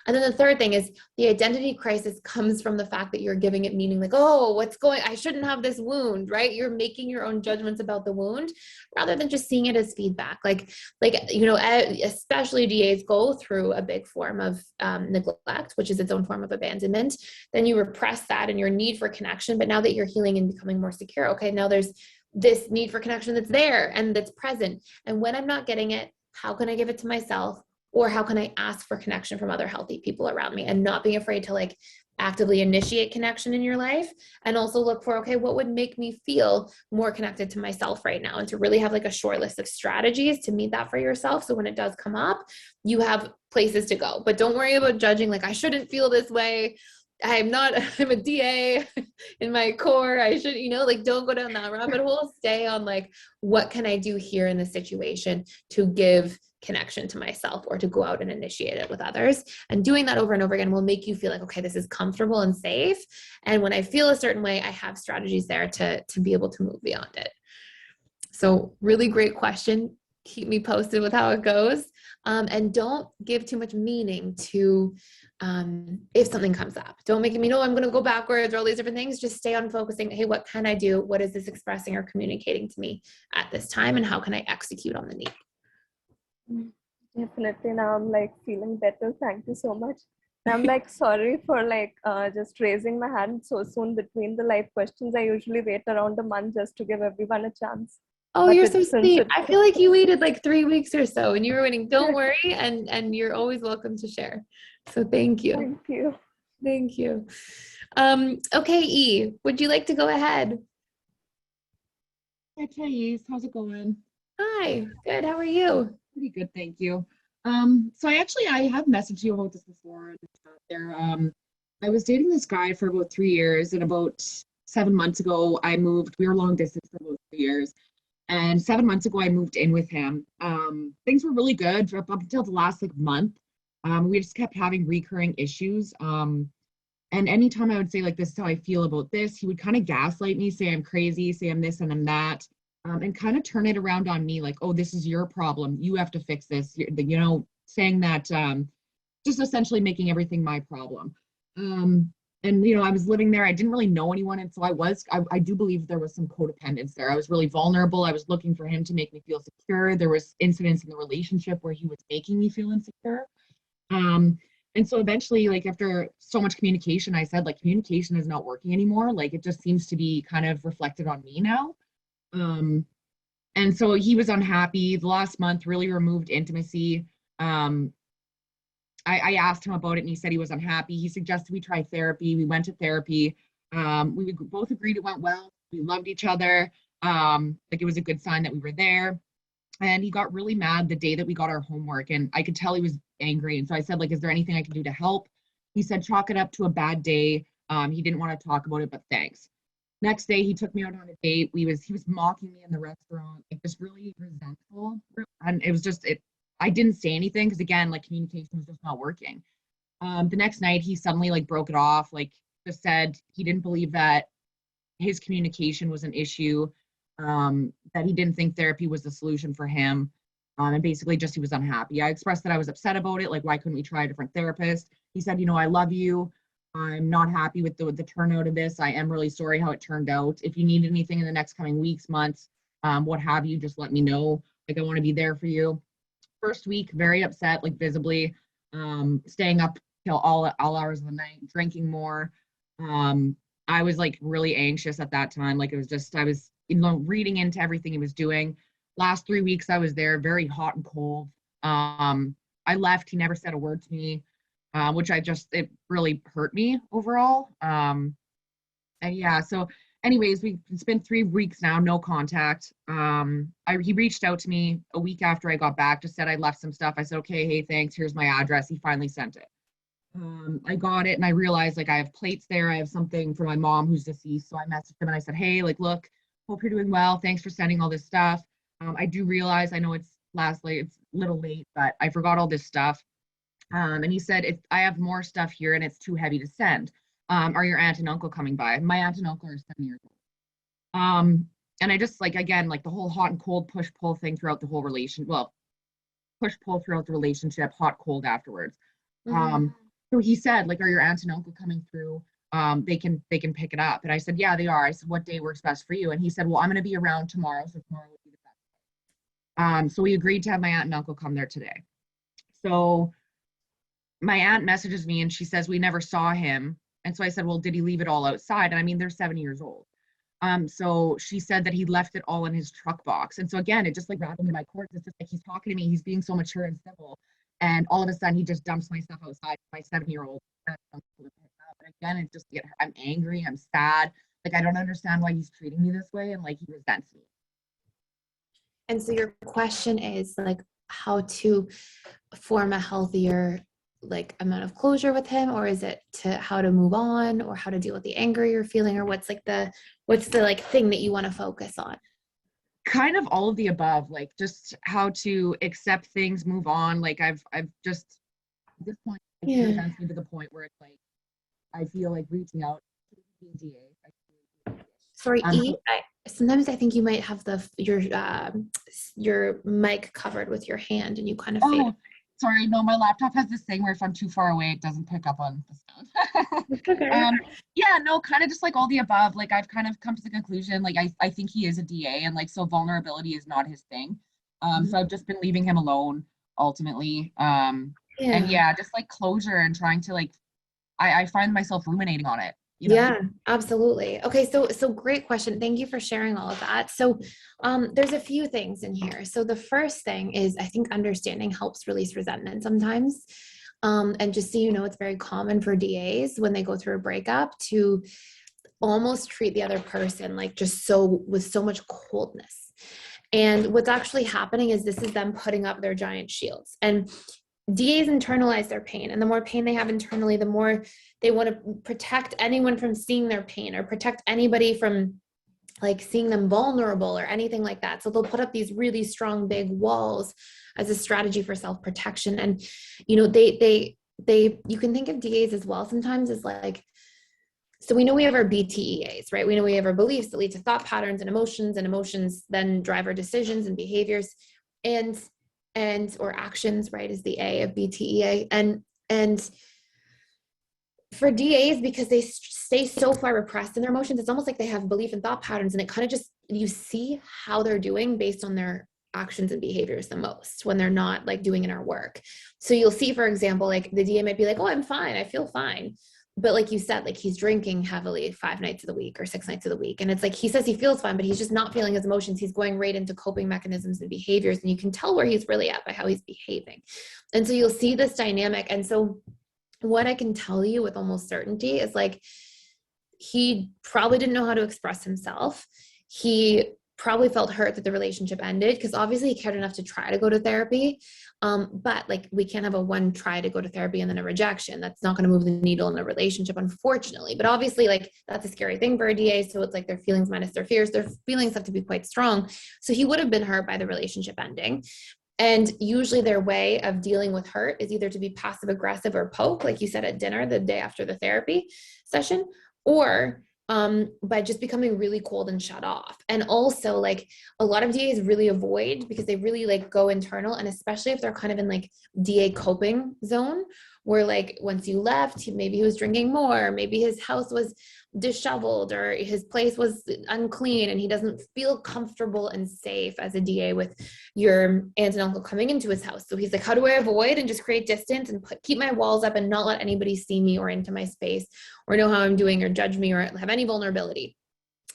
And then the third thing is the identity crisis comes from the fact that you're giving it meaning, like, oh, I shouldn't have this wound, right? You're making your own judgments about the wound rather than just seeing it as feedback. Like, especially DAs go through a big form of neglect, which is its own form of abandonment. Then you repress that and your need for connection. But now that you're healing and becoming more secure, okay, now there's this need for connection that's there and that's present. And when I'm not getting it, how can I give it to myself? Or how can I ask for connection from other healthy people around me, and not being afraid to like actively initiate connection in your life, and also look for, okay, what would make me feel more connected to myself right now, and to really have like a short list of strategies to meet that for yourself. So when it does come up, you have places to go, but don't worry about judging. Like, I shouldn't feel this way. I'm a DA in my core. I should, like, don't go down that rabbit hole. Stay on like, what can I do here in this situation to give connection to myself, or to go out and initiate it with others. And doing that over and over again will make you feel like, okay, this is comfortable and safe. And when I feel a certain way, I have strategies there to be able to move beyond it. So really great question. Keep me posted with how it goes. And don't give too much meaning to if something comes up. Don't make me know I'm going to go backwards or all these different things. Just stay on focusing. Hey, what can I do? What is this expressing or communicating to me at this time? And how can I execute on the need? Definitely. Now I'm like feeling better. Thank you so much. I'm like sorry for like just raising my hand so soon between the live questions. I usually wait around a month just to give everyone a chance. Oh, But you're so since sweet. I feel like you waited like 3 weeks or so and you were waiting. Don't worry. And you're always welcome to share. So thank you. Thank you. Thank you. Okay, E, would you like to go ahead? Hi, Thais. How's it going? Hi, good. How are you? Pretty good, thank you. So I have messaged you about this before. And it's out there. I was dating this guy for about 3 years, and about 7 months ago, I moved. We were long distance for about 3 years, and 7 months ago, I moved in with him. Things were really good up until the last like month. We just kept having recurring issues. And anytime I would say like, this is how I feel about this, he would kind of gaslight me, say I'm crazy, say I'm this and I'm that, and kind of turn it around on me like, oh, this is your problem. You have to fix this. Saying that, just essentially making everything my problem. And I was living there. I didn't really know anyone. And so I do believe there was some codependence there. I was really vulnerable. I was looking for him to make me feel secure. There was incidents in the relationship where he was making me feel insecure. And so eventually, like after so much communication, I said like communication is not working anymore. Like it just seems to be kind of reflected on me now. And so he was unhappy. The last month really removed intimacy. I asked him about it and he said he was unhappy. He suggested we try therapy. We went to therapy. We both agreed it went well. We loved each other. Like it was a good sign that we were there. And he got really mad the day that we got our homework, and I could tell he was angry. And so I said, like, is there anything I can do to help? He said, chalk it up to a bad day. He didn't want to talk about it, but thanks. Next day, he took me out on a date. He was mocking me in the restaurant, like just really resentful. And it was just I didn't say anything because again, like communication was just not working. The next night, he suddenly like broke it off, like just said he didn't believe that his communication was an issue. That he didn't think therapy was the solution for him. And basically just he was unhappy. I expressed that I was upset about it. Like, why couldn't we try a different therapist? He said, I love you. I'm not happy with the turnout of this. I am really sorry how it turned out. If you need anything in the next coming weeks, months, what have you, just let me know. Like, I want to be there for you. First week, very upset, like visibly, staying up till all hours of the night, drinking more. I was like really anxious at that time. Like it was just, I was, reading into everything he was doing. Last 3 weeks I was there, very hot and cold. I left, he never said a word to me, which it really hurt me overall. And yeah, so anyways, it's been 3 weeks now, no contact. He reached out to me a week after I got back, just said I left some stuff. I said, okay, hey, thanks, here's my address. He finally sent it. I got it and I realized like I have plates there. I have something for my mom who's deceased. So I messaged him and I said, hey, like, look, hope you're doing well. Thanks for sending all this stuff. I do realize, I know it's a little late, but I forgot all this stuff. And he said, I have more stuff here and it's too heavy to send. Are your aunt and uncle coming by? My aunt and uncle are 7 years old. And I just like, again, like the whole hot and cold push pull thing throughout the whole push pull throughout the relationship, hot, cold afterwards. Mm-hmm. So he said, like, are your aunt and uncle coming through? They can pick it up. And I said, yeah, they are. I said, what day works best for you? And he said, well, I'm going to be around tomorrow. So tomorrow would be the best. So we agreed to have my aunt and uncle come there today. So my aunt messages me and she says, we never saw him. And so I said, well, did he leave it all outside? And I mean, they're 7 years old. So she said that he left it all in his truck box. And so again, it just like rattled in my courts. It's just like, he's talking to me. He's being so mature and civil. And all of a sudden he just dumps my stuff outside. My 7-year-old. And again, it just I'm angry. I'm sad. Like, I don't understand why he's treating me this way. And like, he resents me. And so your question is like how to form a healthier like amount of closure with him, or is it to how to move on or how to deal with the anger you're feeling, or what's the like thing that you want to focus on? Kind of all of the above, like just how to accept things, move on. Like I've just at this point, it presents me to the point where it's like I feel like reaching out to the PGA. Sorry, sometimes I think you might have your mic covered with your hand and you kind of fade. Sorry, no, my laptop has this thing where if I'm too far away, it doesn't pick up on the sound. It's okay. Yeah, no, kind of just like all the above. Like I've kind of come to the conclusion, like I think he is a DA, and like so vulnerability is not his thing. So I've just been leaving him alone ultimately. And yeah, just like closure and trying to like I find myself ruminating on it, you know? Yeah, absolutely. Okay, so great question. Thank you for sharing all of that. So there's a few things in here. So the first thing is I think understanding helps release resentment sometimes. And just so you know, it's very common for DAs when they go through a breakup to almost treat the other person like just so with so much coldness. And what's actually happening is this is them putting up their giant shields. And DAs internalize their pain, and the more pain they have internally, the more they want to protect anyone from seeing their pain or protect anybody from like seeing them vulnerable or anything like that. So they'll put up these really strong big walls as a strategy for self-protection. And you know, they you can think of DAs as well sometimes as like, so we know we have our BTEAs, right? We know we have our beliefs that lead to thought patterns and emotions then drive our decisions and behaviors and or actions, right, is the A of BTEA. And for DAs, because they stay so far repressed in their emotions, it's almost like they have belief and thought patterns, and it kind of just, you see how they're doing based on their actions and behaviors the most when they're not like doing inner work. So you'll see, for example, like the DA might be like, oh, I'm fine, I feel fine. But like you said, like he's drinking heavily 5 nights of the week or 6 nights of the week. And it's like, he says he feels fine, but he's just not feeling his emotions. He's going right into coping mechanisms and behaviors. And you can tell where he's really at by how he's behaving. And so you'll see this dynamic. And so what I can tell you with almost certainty is like, he probably didn't know how to express himself. He probably felt hurt that the relationship ended because obviously he cared enough to try to go to therapy. But like, we can't have a one try to go to therapy and then a rejection. That's not going to move the needle in a relationship, unfortunately. But obviously, like, that's a scary thing for a DA. So it's like their feelings minus their fears. Their feelings have to be quite strong. So he would have been hurt by the relationship ending. And usually their way of dealing with hurt is either to be passive aggressive or poke, like you said at dinner the day after the therapy session, or by just becoming really cold and shut off. And also, like, a lot of DAs really avoid because they really like go internal, and especially if they're kind of in like DA coping zone where like once you left, maybe he was drinking more, maybe his house was disheveled or his place was unclean and he doesn't feel comfortable and safe as a DA with your aunt and uncle coming into his house. So he's like, how do I avoid and just create distance and keep my walls up and not let anybody see me or into my space or know how I'm doing or judge me or have any vulnerability?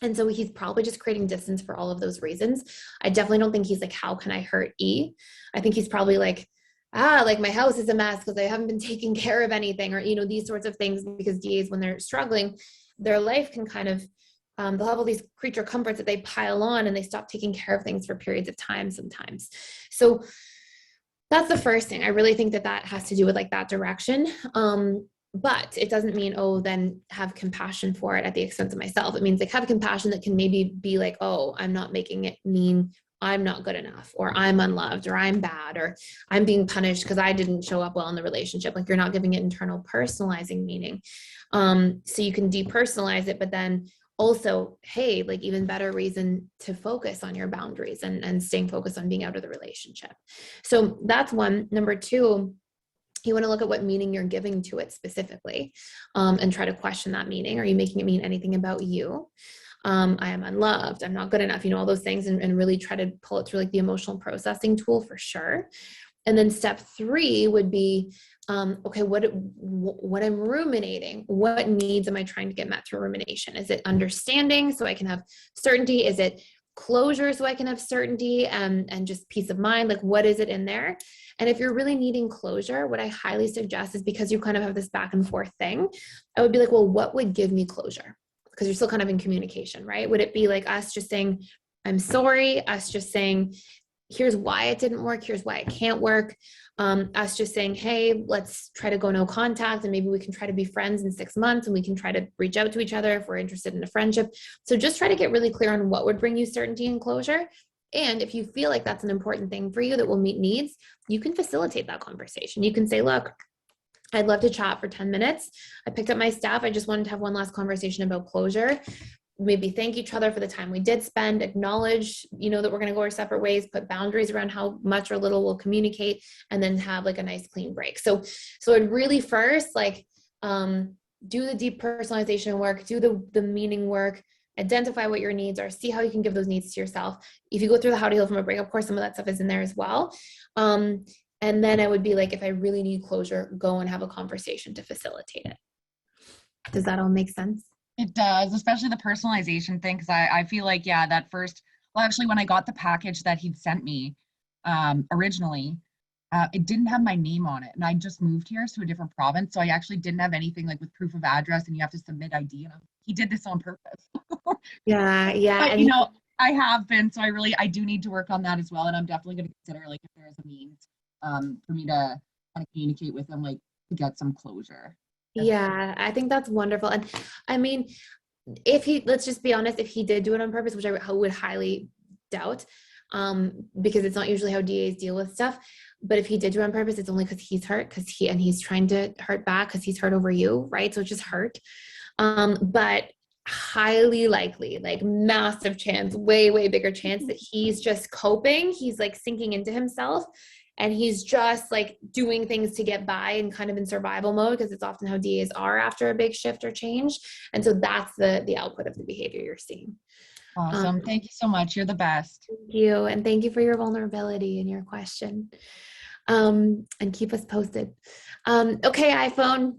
And so he's probably just creating distance for all of those reasons. I definitely don't think he's like, how can I hurt E? I think he's probably like, like my house is a mess because I haven't been taking care of anything, or, you know, these sorts of things, because DAs, when they're struggling, their life can kind of, they'll have all these creature comforts that they pile on and they stop taking care of things for periods of time sometimes. So that's the first thing. I really think that that has to do with like that direction. But it doesn't mean, oh, then have compassion for it at the expense of myself. It means like have compassion that can maybe be like, oh, I'm not making it mean I'm not good enough, or I'm unloved, or I'm bad, or I'm being punished because I didn't show up well in the relationship. Like, you're not giving it internal personalizing meaning. So you can depersonalize it, but then also, hey, like, even better reason to focus on your boundaries and staying focused on being out of the relationship. So that's one. Number two, you want to look at what meaning you're giving to it specifically, and try to question that meaning. Are you making it mean anything about you? I am unloved, I'm not good enough, you know, all those things, and really try to pull it through like the emotional processing tool for sure. And then step 3 would be, okay, what I'm ruminating, what needs am I trying to get met through rumination? Is it understanding so I can have certainty? Is it closure so I can have certainty and just peace of mind? Like, what is it in there? And if you're really needing closure, what I highly suggest is, because you kind of have this back and forth thing, I would be like, well, what would give me closure? Because you're still kind of in communication, right? Would it be like us just saying, I'm sorry, us just saying, here's why it didn't work, here's why it can't work, us just saying, hey, let's try to go no contact, and maybe we can try to be friends in 6 months, and we can try to reach out to each other if we're interested in a friendship. So just try to get really clear on what would bring you certainty and closure. And if you feel like that's an important thing for you that will meet needs, you can facilitate that conversation. You can say, look, I'd love to chat for 10 minutes. I picked up my staff. I just wanted to have one last conversation about closure. maybe thank each other for the time we did spend, acknowledge, that we're going to go our separate ways, put boundaries around how much or little we'll communicate, and then have like a nice clean break. So I'd really first like, do the deep personalization work, do the meaning work, identify what your needs are, see how you can give those needs to yourself. If you go through the how to heal from a breakup course, some of that stuff is in there as well. And then I would be like, if I really need closure, go and have a conversation to facilitate it. Does that all make sense? It does, especially the personalization thing, because I feel like, yeah, that first, well, actually, when I got the package that he'd sent me originally, it didn't have my name on it. And I just moved here to a different province. So I actually didn't have anything like with proof of address, and you have to submit ID. And he did this on purpose. Yeah. But, And I have been, so I do need to work on that as well. And I'm definitely going to consider like if there is a means for me to kind of communicate with him, like to get some closure. yeah, I think that's wonderful. And I mean, let's just be honest, if he did do it on purpose, which I would highly doubt, because it's not usually how DAs deal with stuff. But if he did do it on purpose, it's only because he's hurt, he's trying to hurt back because he's hurt over you, right? So it's just hurt. But highly likely, like massive chance, way bigger chance that he's just coping. He's like sinking into himself, and he's just like doing things to get by and kind of in survival mode, because it's often how DAs are after a big shift or change. And so that's the output of the behavior you're seeing. Awesome. Thank you so much. You're the best. Thank you. And thank you for your vulnerability and your question. And keep us posted. Okay, iPhone.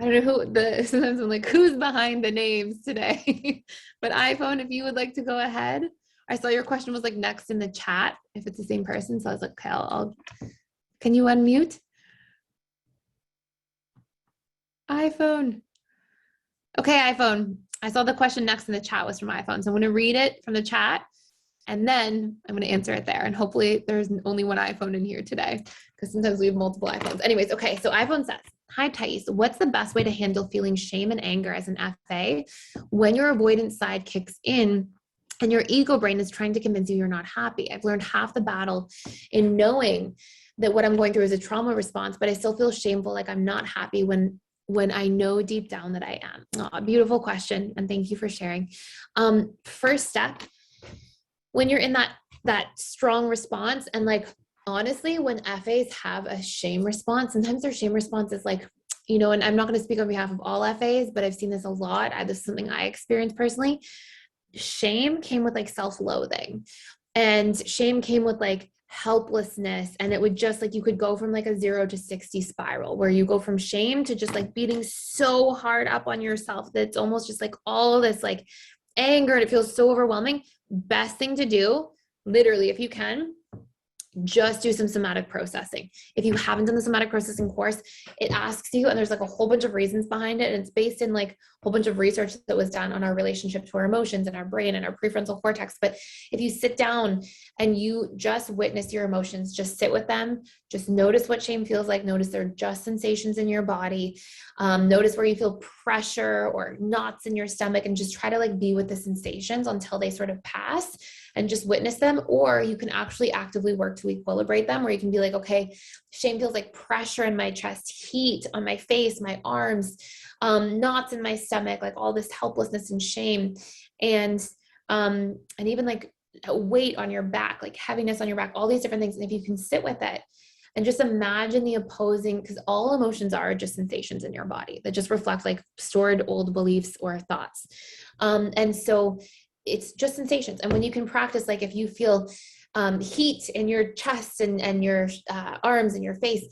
I don't know sometimes I'm like, who's behind the names today? But iPhone, if you would like to go ahead. I saw your question was like next in the chat, if it's the same person. So I was like, okay, can you unmute? iPhone. Okay, iPhone. I saw the question next in the chat was from iPhone. So I'm going to read it from the chat, and then I'm going to answer it there. And hopefully there's only one iPhone in here today, because sometimes we have multiple iPhones. Anyways, okay. So iPhone says, hi, Thais. What's the best way to handle feeling shame and anger as an FA when your avoidance side kicks in and your ego brain is trying to convince you you're not happy? I've learned half the battle in knowing that what I'm going through is a trauma response, but I still feel shameful, like I'm not happy when I know deep down that I am. Oh, beautiful question. And thank you for sharing. First step, when you're in that strong response, and like, honestly, when FAs have a shame response, sometimes their shame response is like, and I'm not going to speak on behalf of all FAs, but I've seen this a lot. This is something I experienced personally. Shame came with like self-loathing, and shame came with like helplessness. And it would just like, you could go from like a 0 to 60 spiral, where you go from shame to just like beating so hard up on yourself that it's almost just like all this like anger, and it feels so overwhelming. Best thing to do, literally, if you can, just do some somatic processing. If you haven't done the somatic processing course, it asks you, and there's like a whole bunch of reasons behind it. And it's based in like a whole bunch of research that was done on our relationship to our emotions and our brain and our prefrontal cortex. But if you sit down and you just witness your emotions, just sit with them, just notice what shame feels like, notice they're just sensations in your body, notice where you feel pressure or knots in your stomach, and just try to like be with the sensations until they sort of pass, and just witness them. Or you can actually actively work to equilibrate them, where you can be like, okay, shame feels like pressure in my chest, heat on my face, my arms, knots in my stomach, like all this helplessness and shame, and even like a weight on your back, like heaviness on your back, all these different things. And if you can sit with it and just imagine the opposing, because all emotions are just sensations in your body that just reflect like stored old beliefs or thoughts. And so it's just sensations. And when you can practice, like if you feel heat in your chest and your arms and your face,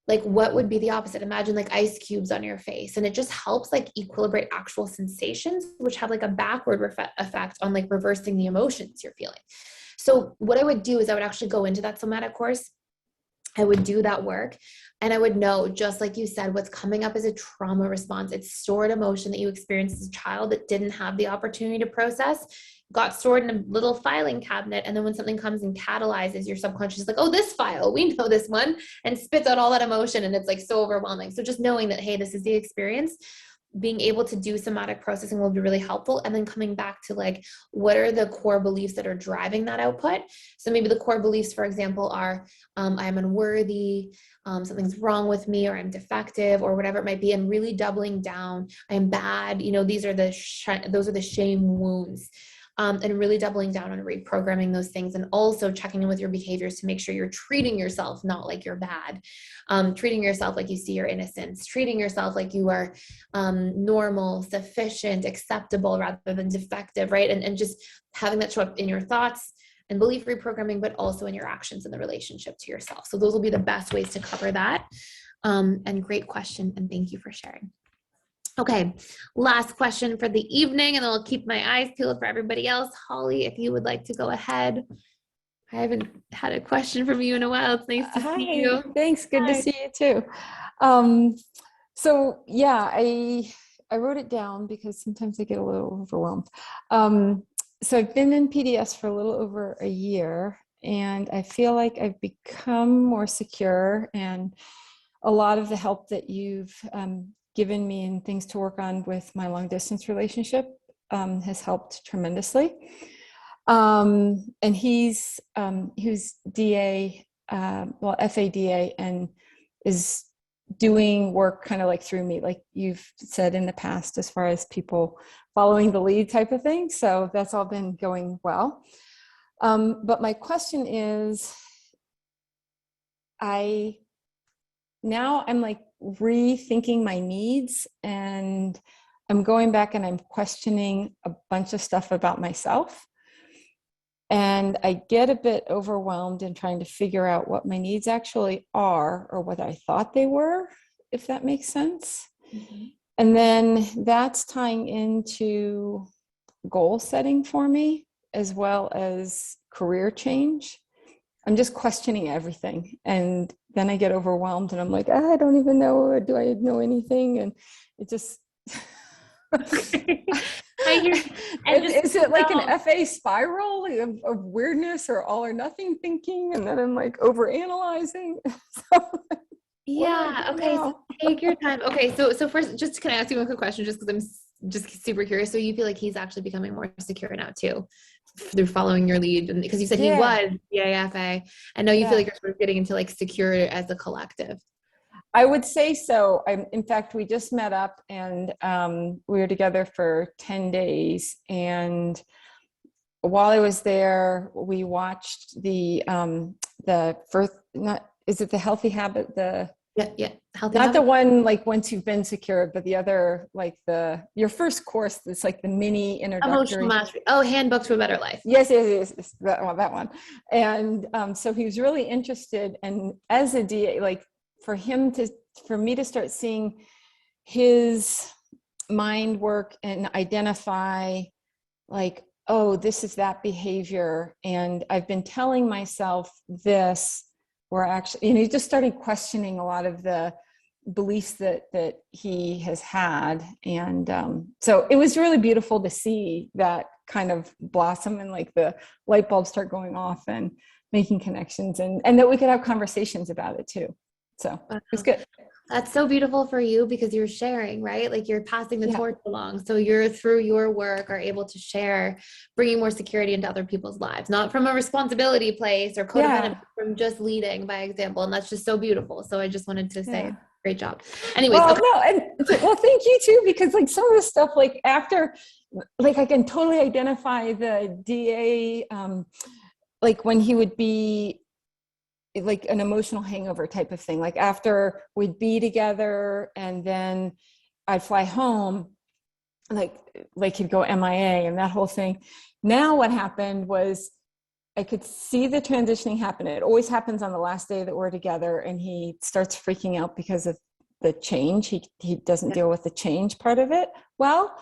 like what would be the opposite? Imagine like ice cubes on your face, and it just helps like equilibrate actual sensations, which have like a backward effect on like reversing the emotions you're feeling. So what I would do is I would actually go into that somatic course. I would do that work, and I would know, just like you said, what's coming up is a trauma response. It's stored emotion that you experienced as a child that didn't have the opportunity to process, got stored in a little filing cabinet. And then when something comes and catalyzes, your subconscious is like, oh, this file, we know this one, and spits out all that emotion. And it's like so overwhelming. So just knowing that, hey, this is the experience. being able to do somatic processing will be really helpful. And then coming back to like, what are the core beliefs that are driving that output? So maybe the core beliefs, for example, are I'm unworthy, something's wrong with me, or I'm defective, or whatever it might be, and really doubling down, I'm bad. You know, these are those are the shame wounds. And really doubling down on reprogramming those things, and also checking in with your behaviors to make sure you're treating yourself not like you're bad, treating yourself like you see your innocence, treating yourself like you are normal, sufficient, acceptable rather than defective, right? And just having that show up in your thoughts and belief reprogramming, but also in your actions in the relationship to yourself. So those will be the best ways to cover that. And great question, and thank you for sharing. Okay, last question for the evening, and then I'll keep my eyes peeled for everybody else. Holly, if you would like to go ahead. I haven't had a question from you in a while. It's nice to see you. Thanks. Good Hi. to see you too. So yeah, I wrote it down because sometimes I get a little overwhelmed. So I've been in PDS for a little over a year, and I feel like I've become more secure, and a lot of the help that you've given me and things to work on with my long distance relationship has helped tremendously. And he's DA, well, FADA, and is doing work kind of like through me, like you've said in the past, as far as people following the lead type of thing. So that's all been going well. But my question is, now I'm like rethinking my needs, and I'm going back and I'm questioning a bunch of stuff about myself. And I get a bit overwhelmed in trying to figure out what my needs actually are, or what I thought they were, if that makes sense. Mm-hmm. And then that's tying into goal setting for me, as well as career change. I'm just questioning everything. And then I get overwhelmed and I'm like, I don't even know, do I know anything? And it just, is it like an FA spiral of weirdness, or all or nothing thinking? And then I'm like overanalyzing. Yeah. Okay. So take your time. Okay. So first, just can I ask you one quick question, just because I'm just super curious. So you feel like he's actually becoming more secure now too, through following your lead, and because you said he was DAFA, and now you feel like you're sort of getting into like secure as a collective. I would say so. In fact, we just met up, and we were together for 10 days. And while I was there, we watched the first, is it the Healthy Habit? Healthy not habit? The one like once you've been secured, but the other, like your first course. It's like the mini introductory. Emotional mastery. Oh, Handbook to a Better Life. Yes, that one. And so he was really interested, and as a DA, like for me to start seeing his mind work and identify like, oh, this is that behavior. And I've been telling myself this, where actually, he just started questioning a lot of the beliefs that he has had. And so it was really beautiful to see that kind of blossom, and like the light bulbs start going off and making connections, and that we could have conversations about it too. So it was good. That's so beautiful for you, because you're sharing, right? Like you're passing the torch along. So you're, through your work, are able to share, bringing more security into other people's lives, not from a responsibility place or codependent, but from just leading by example. And that's just so beautiful. So I just wanted to say, great job. Anyways. Well, thank you too, because like some of the stuff, like after, like I can totally identify the DA, like when he would be like an emotional hangover type of thing, like after we'd be together and then I'd fly home, like he'd go MIA and that whole thing. Now what happened was I could see the transitioning happen. It always happens on the last day that we're together, and he starts freaking out because of the change. He doesn't deal with the change part of it well.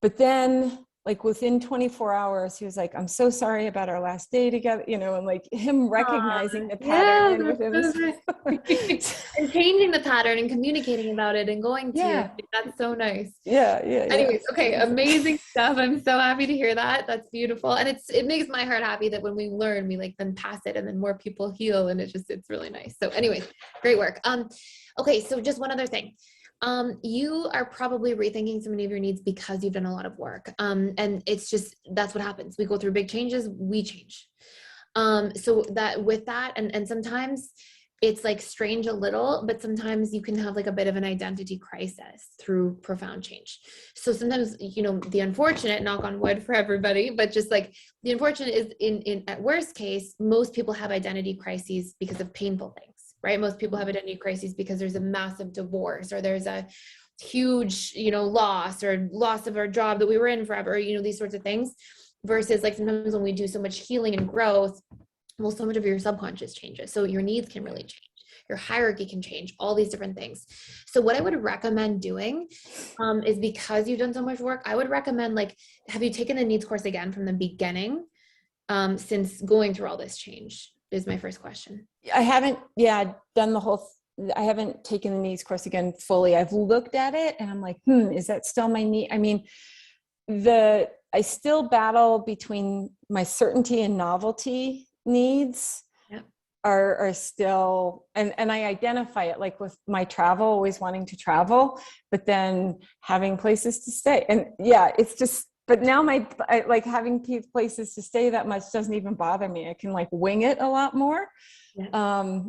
But then like within 24 hours, he was like, I'm so sorry about our last day together, and like him recognizing the pattern and changing the pattern and communicating about it and going to that's so nice. Anyways, okay, amazing stuff. I'm so happy to hear that. That's beautiful. And it makes my heart happy that when we learn, we like then pass it, and then more people heal, and it's really nice. So anyways, great work. Okay, so just one other thing. You are probably rethinking so many of your needs because you've done a lot of work. And it's just, that's what happens. We go through big changes, we change. So that with that, and sometimes it's like strange a little, but sometimes you can have like a bit of an identity crisis through profound change. So sometimes, you know, the unfortunate, knock on wood for everybody, but just like the unfortunate is in at worst case, most people have identity crises because of painful things, right? Most people have identity crises because there's a massive divorce or there's a huge, you know, loss or loss of our job that we were in forever, you know, these sorts of things. Versus like sometimes when we do so much healing and growth, well, so much of your subconscious changes. So your needs can really change. Your hierarchy can change, all these different things. So what I would recommend doing is, because you've done so much work, I would recommend, like, have you taken the needs course again from the beginning since going through all this change is my first question. I haven't, done the whole, I haven't taken the needs course again fully. I've looked at it and I'm like, is that still my need? I mean, I still battle between my certainty and novelty needs. Yep. Are still, and I identify it like with my travel, always wanting to travel, but then having places to stay. And yeah, it's just, but now like having places to stay that much doesn't even bother me. I can like wing it a lot more. Yeah.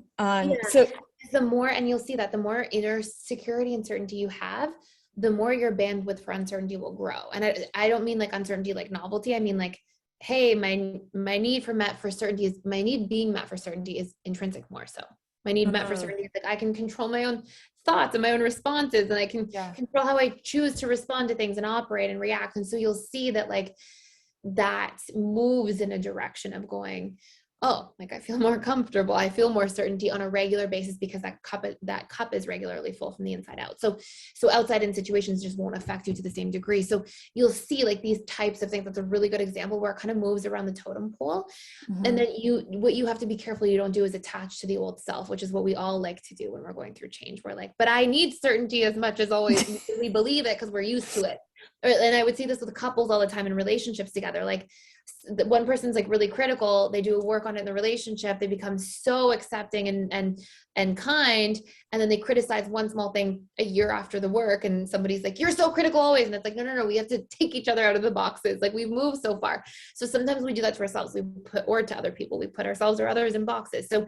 So the more, and you'll see that the more inner security and certainty you have, the more your bandwidth for uncertainty will grow. And I don't mean like uncertainty, like novelty. I mean like, hey, my need for certainty is, my need being met for certainty is intrinsic more so. My need met for certainty is like, I can control my own thoughts and my own responses, and I can control how I choose to respond to things and operate and react. And so you'll see that like that moves in a direction of going, oh, like I feel more comfortable. I feel more certainty on a regular basis because that cup is regularly full from the inside out. So outside in situations just won't affect you to the same degree. So you'll see like these types of things. That's a really good example where it kind of moves around the totem pole. And then what you have to be careful you don't do is attach to the old self, which is what we all like to do when we're going through change. We're like, but I need certainty as much as always. We believe it because we're used to it. And I would see this with couples all the time in relationships together. Like one person's like really critical, they do work on it in the relationship, they become so accepting and kind, and then they criticize one small thing a year after the work, and somebody's like, you're so critical always, and it's like, no, we have to take each other out of the boxes. Like we've moved so far. So sometimes we do that to ourselves, or to other people, we put ourselves or others in boxes. So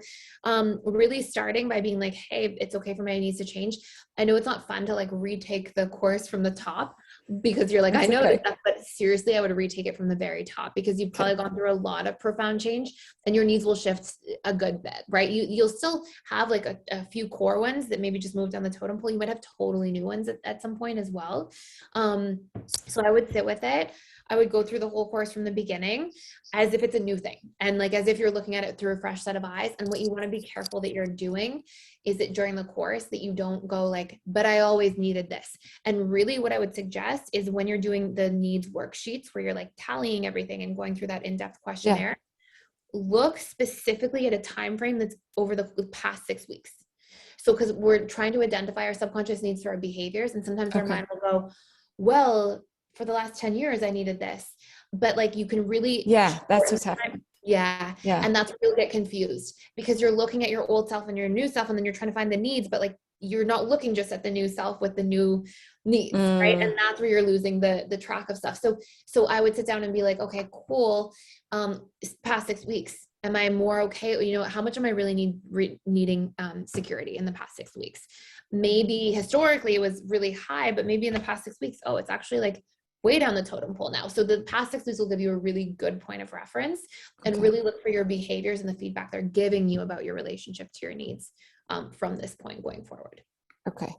really starting by being like, hey, it's okay for my needs to change. I know it's not fun to like retake the course from the top, because you're like, I know that, but seriously, I would retake it from the very top, because you've probably gone through a lot of profound change and your needs will shift a good bit, right? You'll still have like a few core ones that maybe just moved down the totem pole. You might have totally new ones at some point as well. So I would sit with it. I would go through the whole course from the beginning as if it's a new thing, and like as if you're looking at it through a fresh set of eyes. And what you want to be careful that you're doing is that during the course that you don't go like, but I always needed this. And really what I would suggest is when you're doing the needs worksheets where you're like tallying everything and going through that in-depth questionnaire, look specifically at a time frame that's over the past 6 weeks. So because we're trying to identify our subconscious needs through our behaviors, and sometimes our mind will go, well, for the last 10 years, I needed this. But like you can really, that's what's happening. Yeah. And that's where you'll get confused, because you're looking at your old self and your new self, and then you're trying to find the needs, but like you're not looking just at the new self with the new needs, right? And that's where you're losing the track of stuff. So I would sit down and be like, okay, cool. Past 6 weeks, am I more okay? You know, how much am I really needing security in the past 6 weeks? Maybe historically it was really high, but maybe in the past 6 weeks, oh, it's actually like way down the totem pole now. So the past 6 weeks will give you a really good point of reference, and really look for your behaviors and the feedback they're giving you about your relationship to your needs from this point going forward. Okay.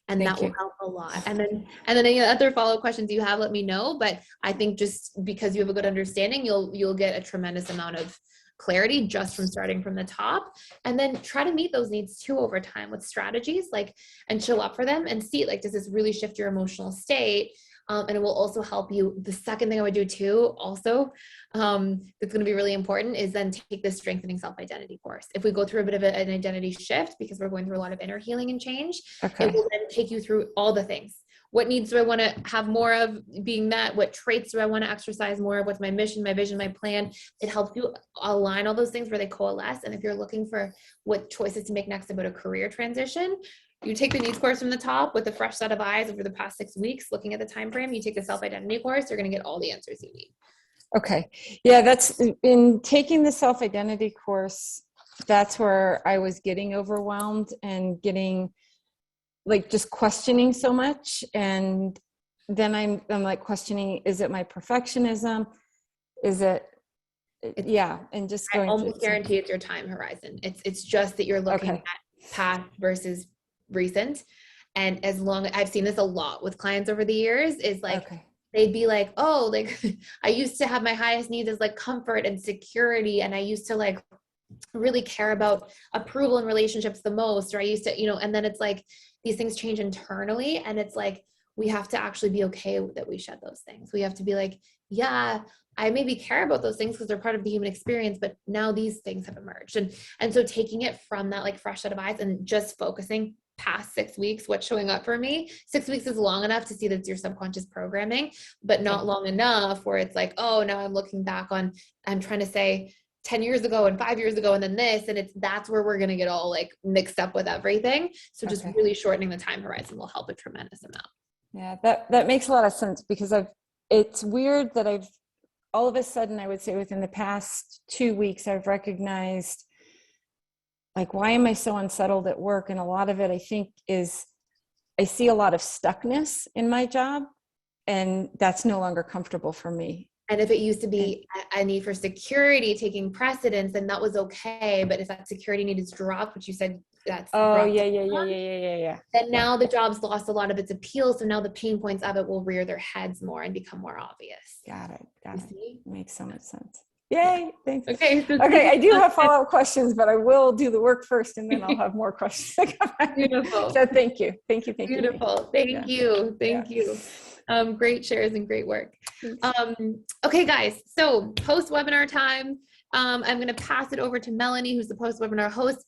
And that will help a lot. And then any other follow-up questions you have, let me know. But I think just because you have a good understanding, you'll get a tremendous amount of clarity just from starting from the top, and then try to meet those needs too over time with strategies, like, and show up for them and see, like, does this really shift your emotional state? And it will also help you. The second thing I would do too, also, that's going to be really important, is then take this strengthening self-identity course. If we go through a bit of an identity shift, because we're going through a lot of inner healing and change, it will then take you through all the things. What needs do I want to have more of being met? What traits do I want to exercise more of? What's my mission, my vision, my plan? It helps you align all those things where they coalesce. And if you're looking for what choices to make next about a career transition, you take the needs course from the top with a fresh set of eyes over the past 6 weeks, looking at the time frame. You take the self-identity course, you're going to get all the answers you need. Okay. Yeah, that's in taking the self-identity course, that's where I was getting overwhelmed and getting like just questioning so much. And then I'm like questioning, is it my perfectionism? Is it, yeah. And just I going almost through. guarantee it's your time horizon. It's just that you're looking Okay. at past versus recent. And as long I've seen this a lot with clients over the years, is like, Okay. they'd be like, oh, like I used to have my highest needs as like comfort and security. And I used to like really care about approval in relationships the most, or I used to, and then it's like these things change internally. And it's like, we have to actually be okay that we shed those things. We have to be like, yeah, I maybe care about those things because they're part of the human experience, but now these things have emerged. And so taking it from that like fresh set of eyes and just focusing past 6 weeks, what's showing up for me. 6 weeks is long enough to see that's your subconscious programming, but not long enough where it's like, oh, now I'm looking back on, I'm trying to say 10 years ago and 5 years ago and then this, and that's where we're going to get all like mixed up with everything. So just really shortening the time horizon will help a tremendous amount. Yeah, that makes a lot of sense, because it's weird that all of a sudden, I would say within the past 2 weeks, I've recognized like, why am I so unsettled at work? And a lot of it, I think, is I see a lot of stuckness in my job, and that's no longer comfortable for me. And if it used to be a need for security taking precedence, then that was okay. But if that security need is dropped, which you said that's Yeah. then now the job's lost a lot of its appeal. So now the pain points of it will rear their heads more and become more obvious. Got it. You see? Makes so much sense. Yay, thanks. Okay. So Okay, I do have follow-up questions, but I will do the work first, and then I'll have more questions. Beautiful. So thank you. Beautiful. Thank you. Great shares and great work. Okay, guys. So post-webinar time. I'm going to pass it over to Melanie, who's the post-webinar host.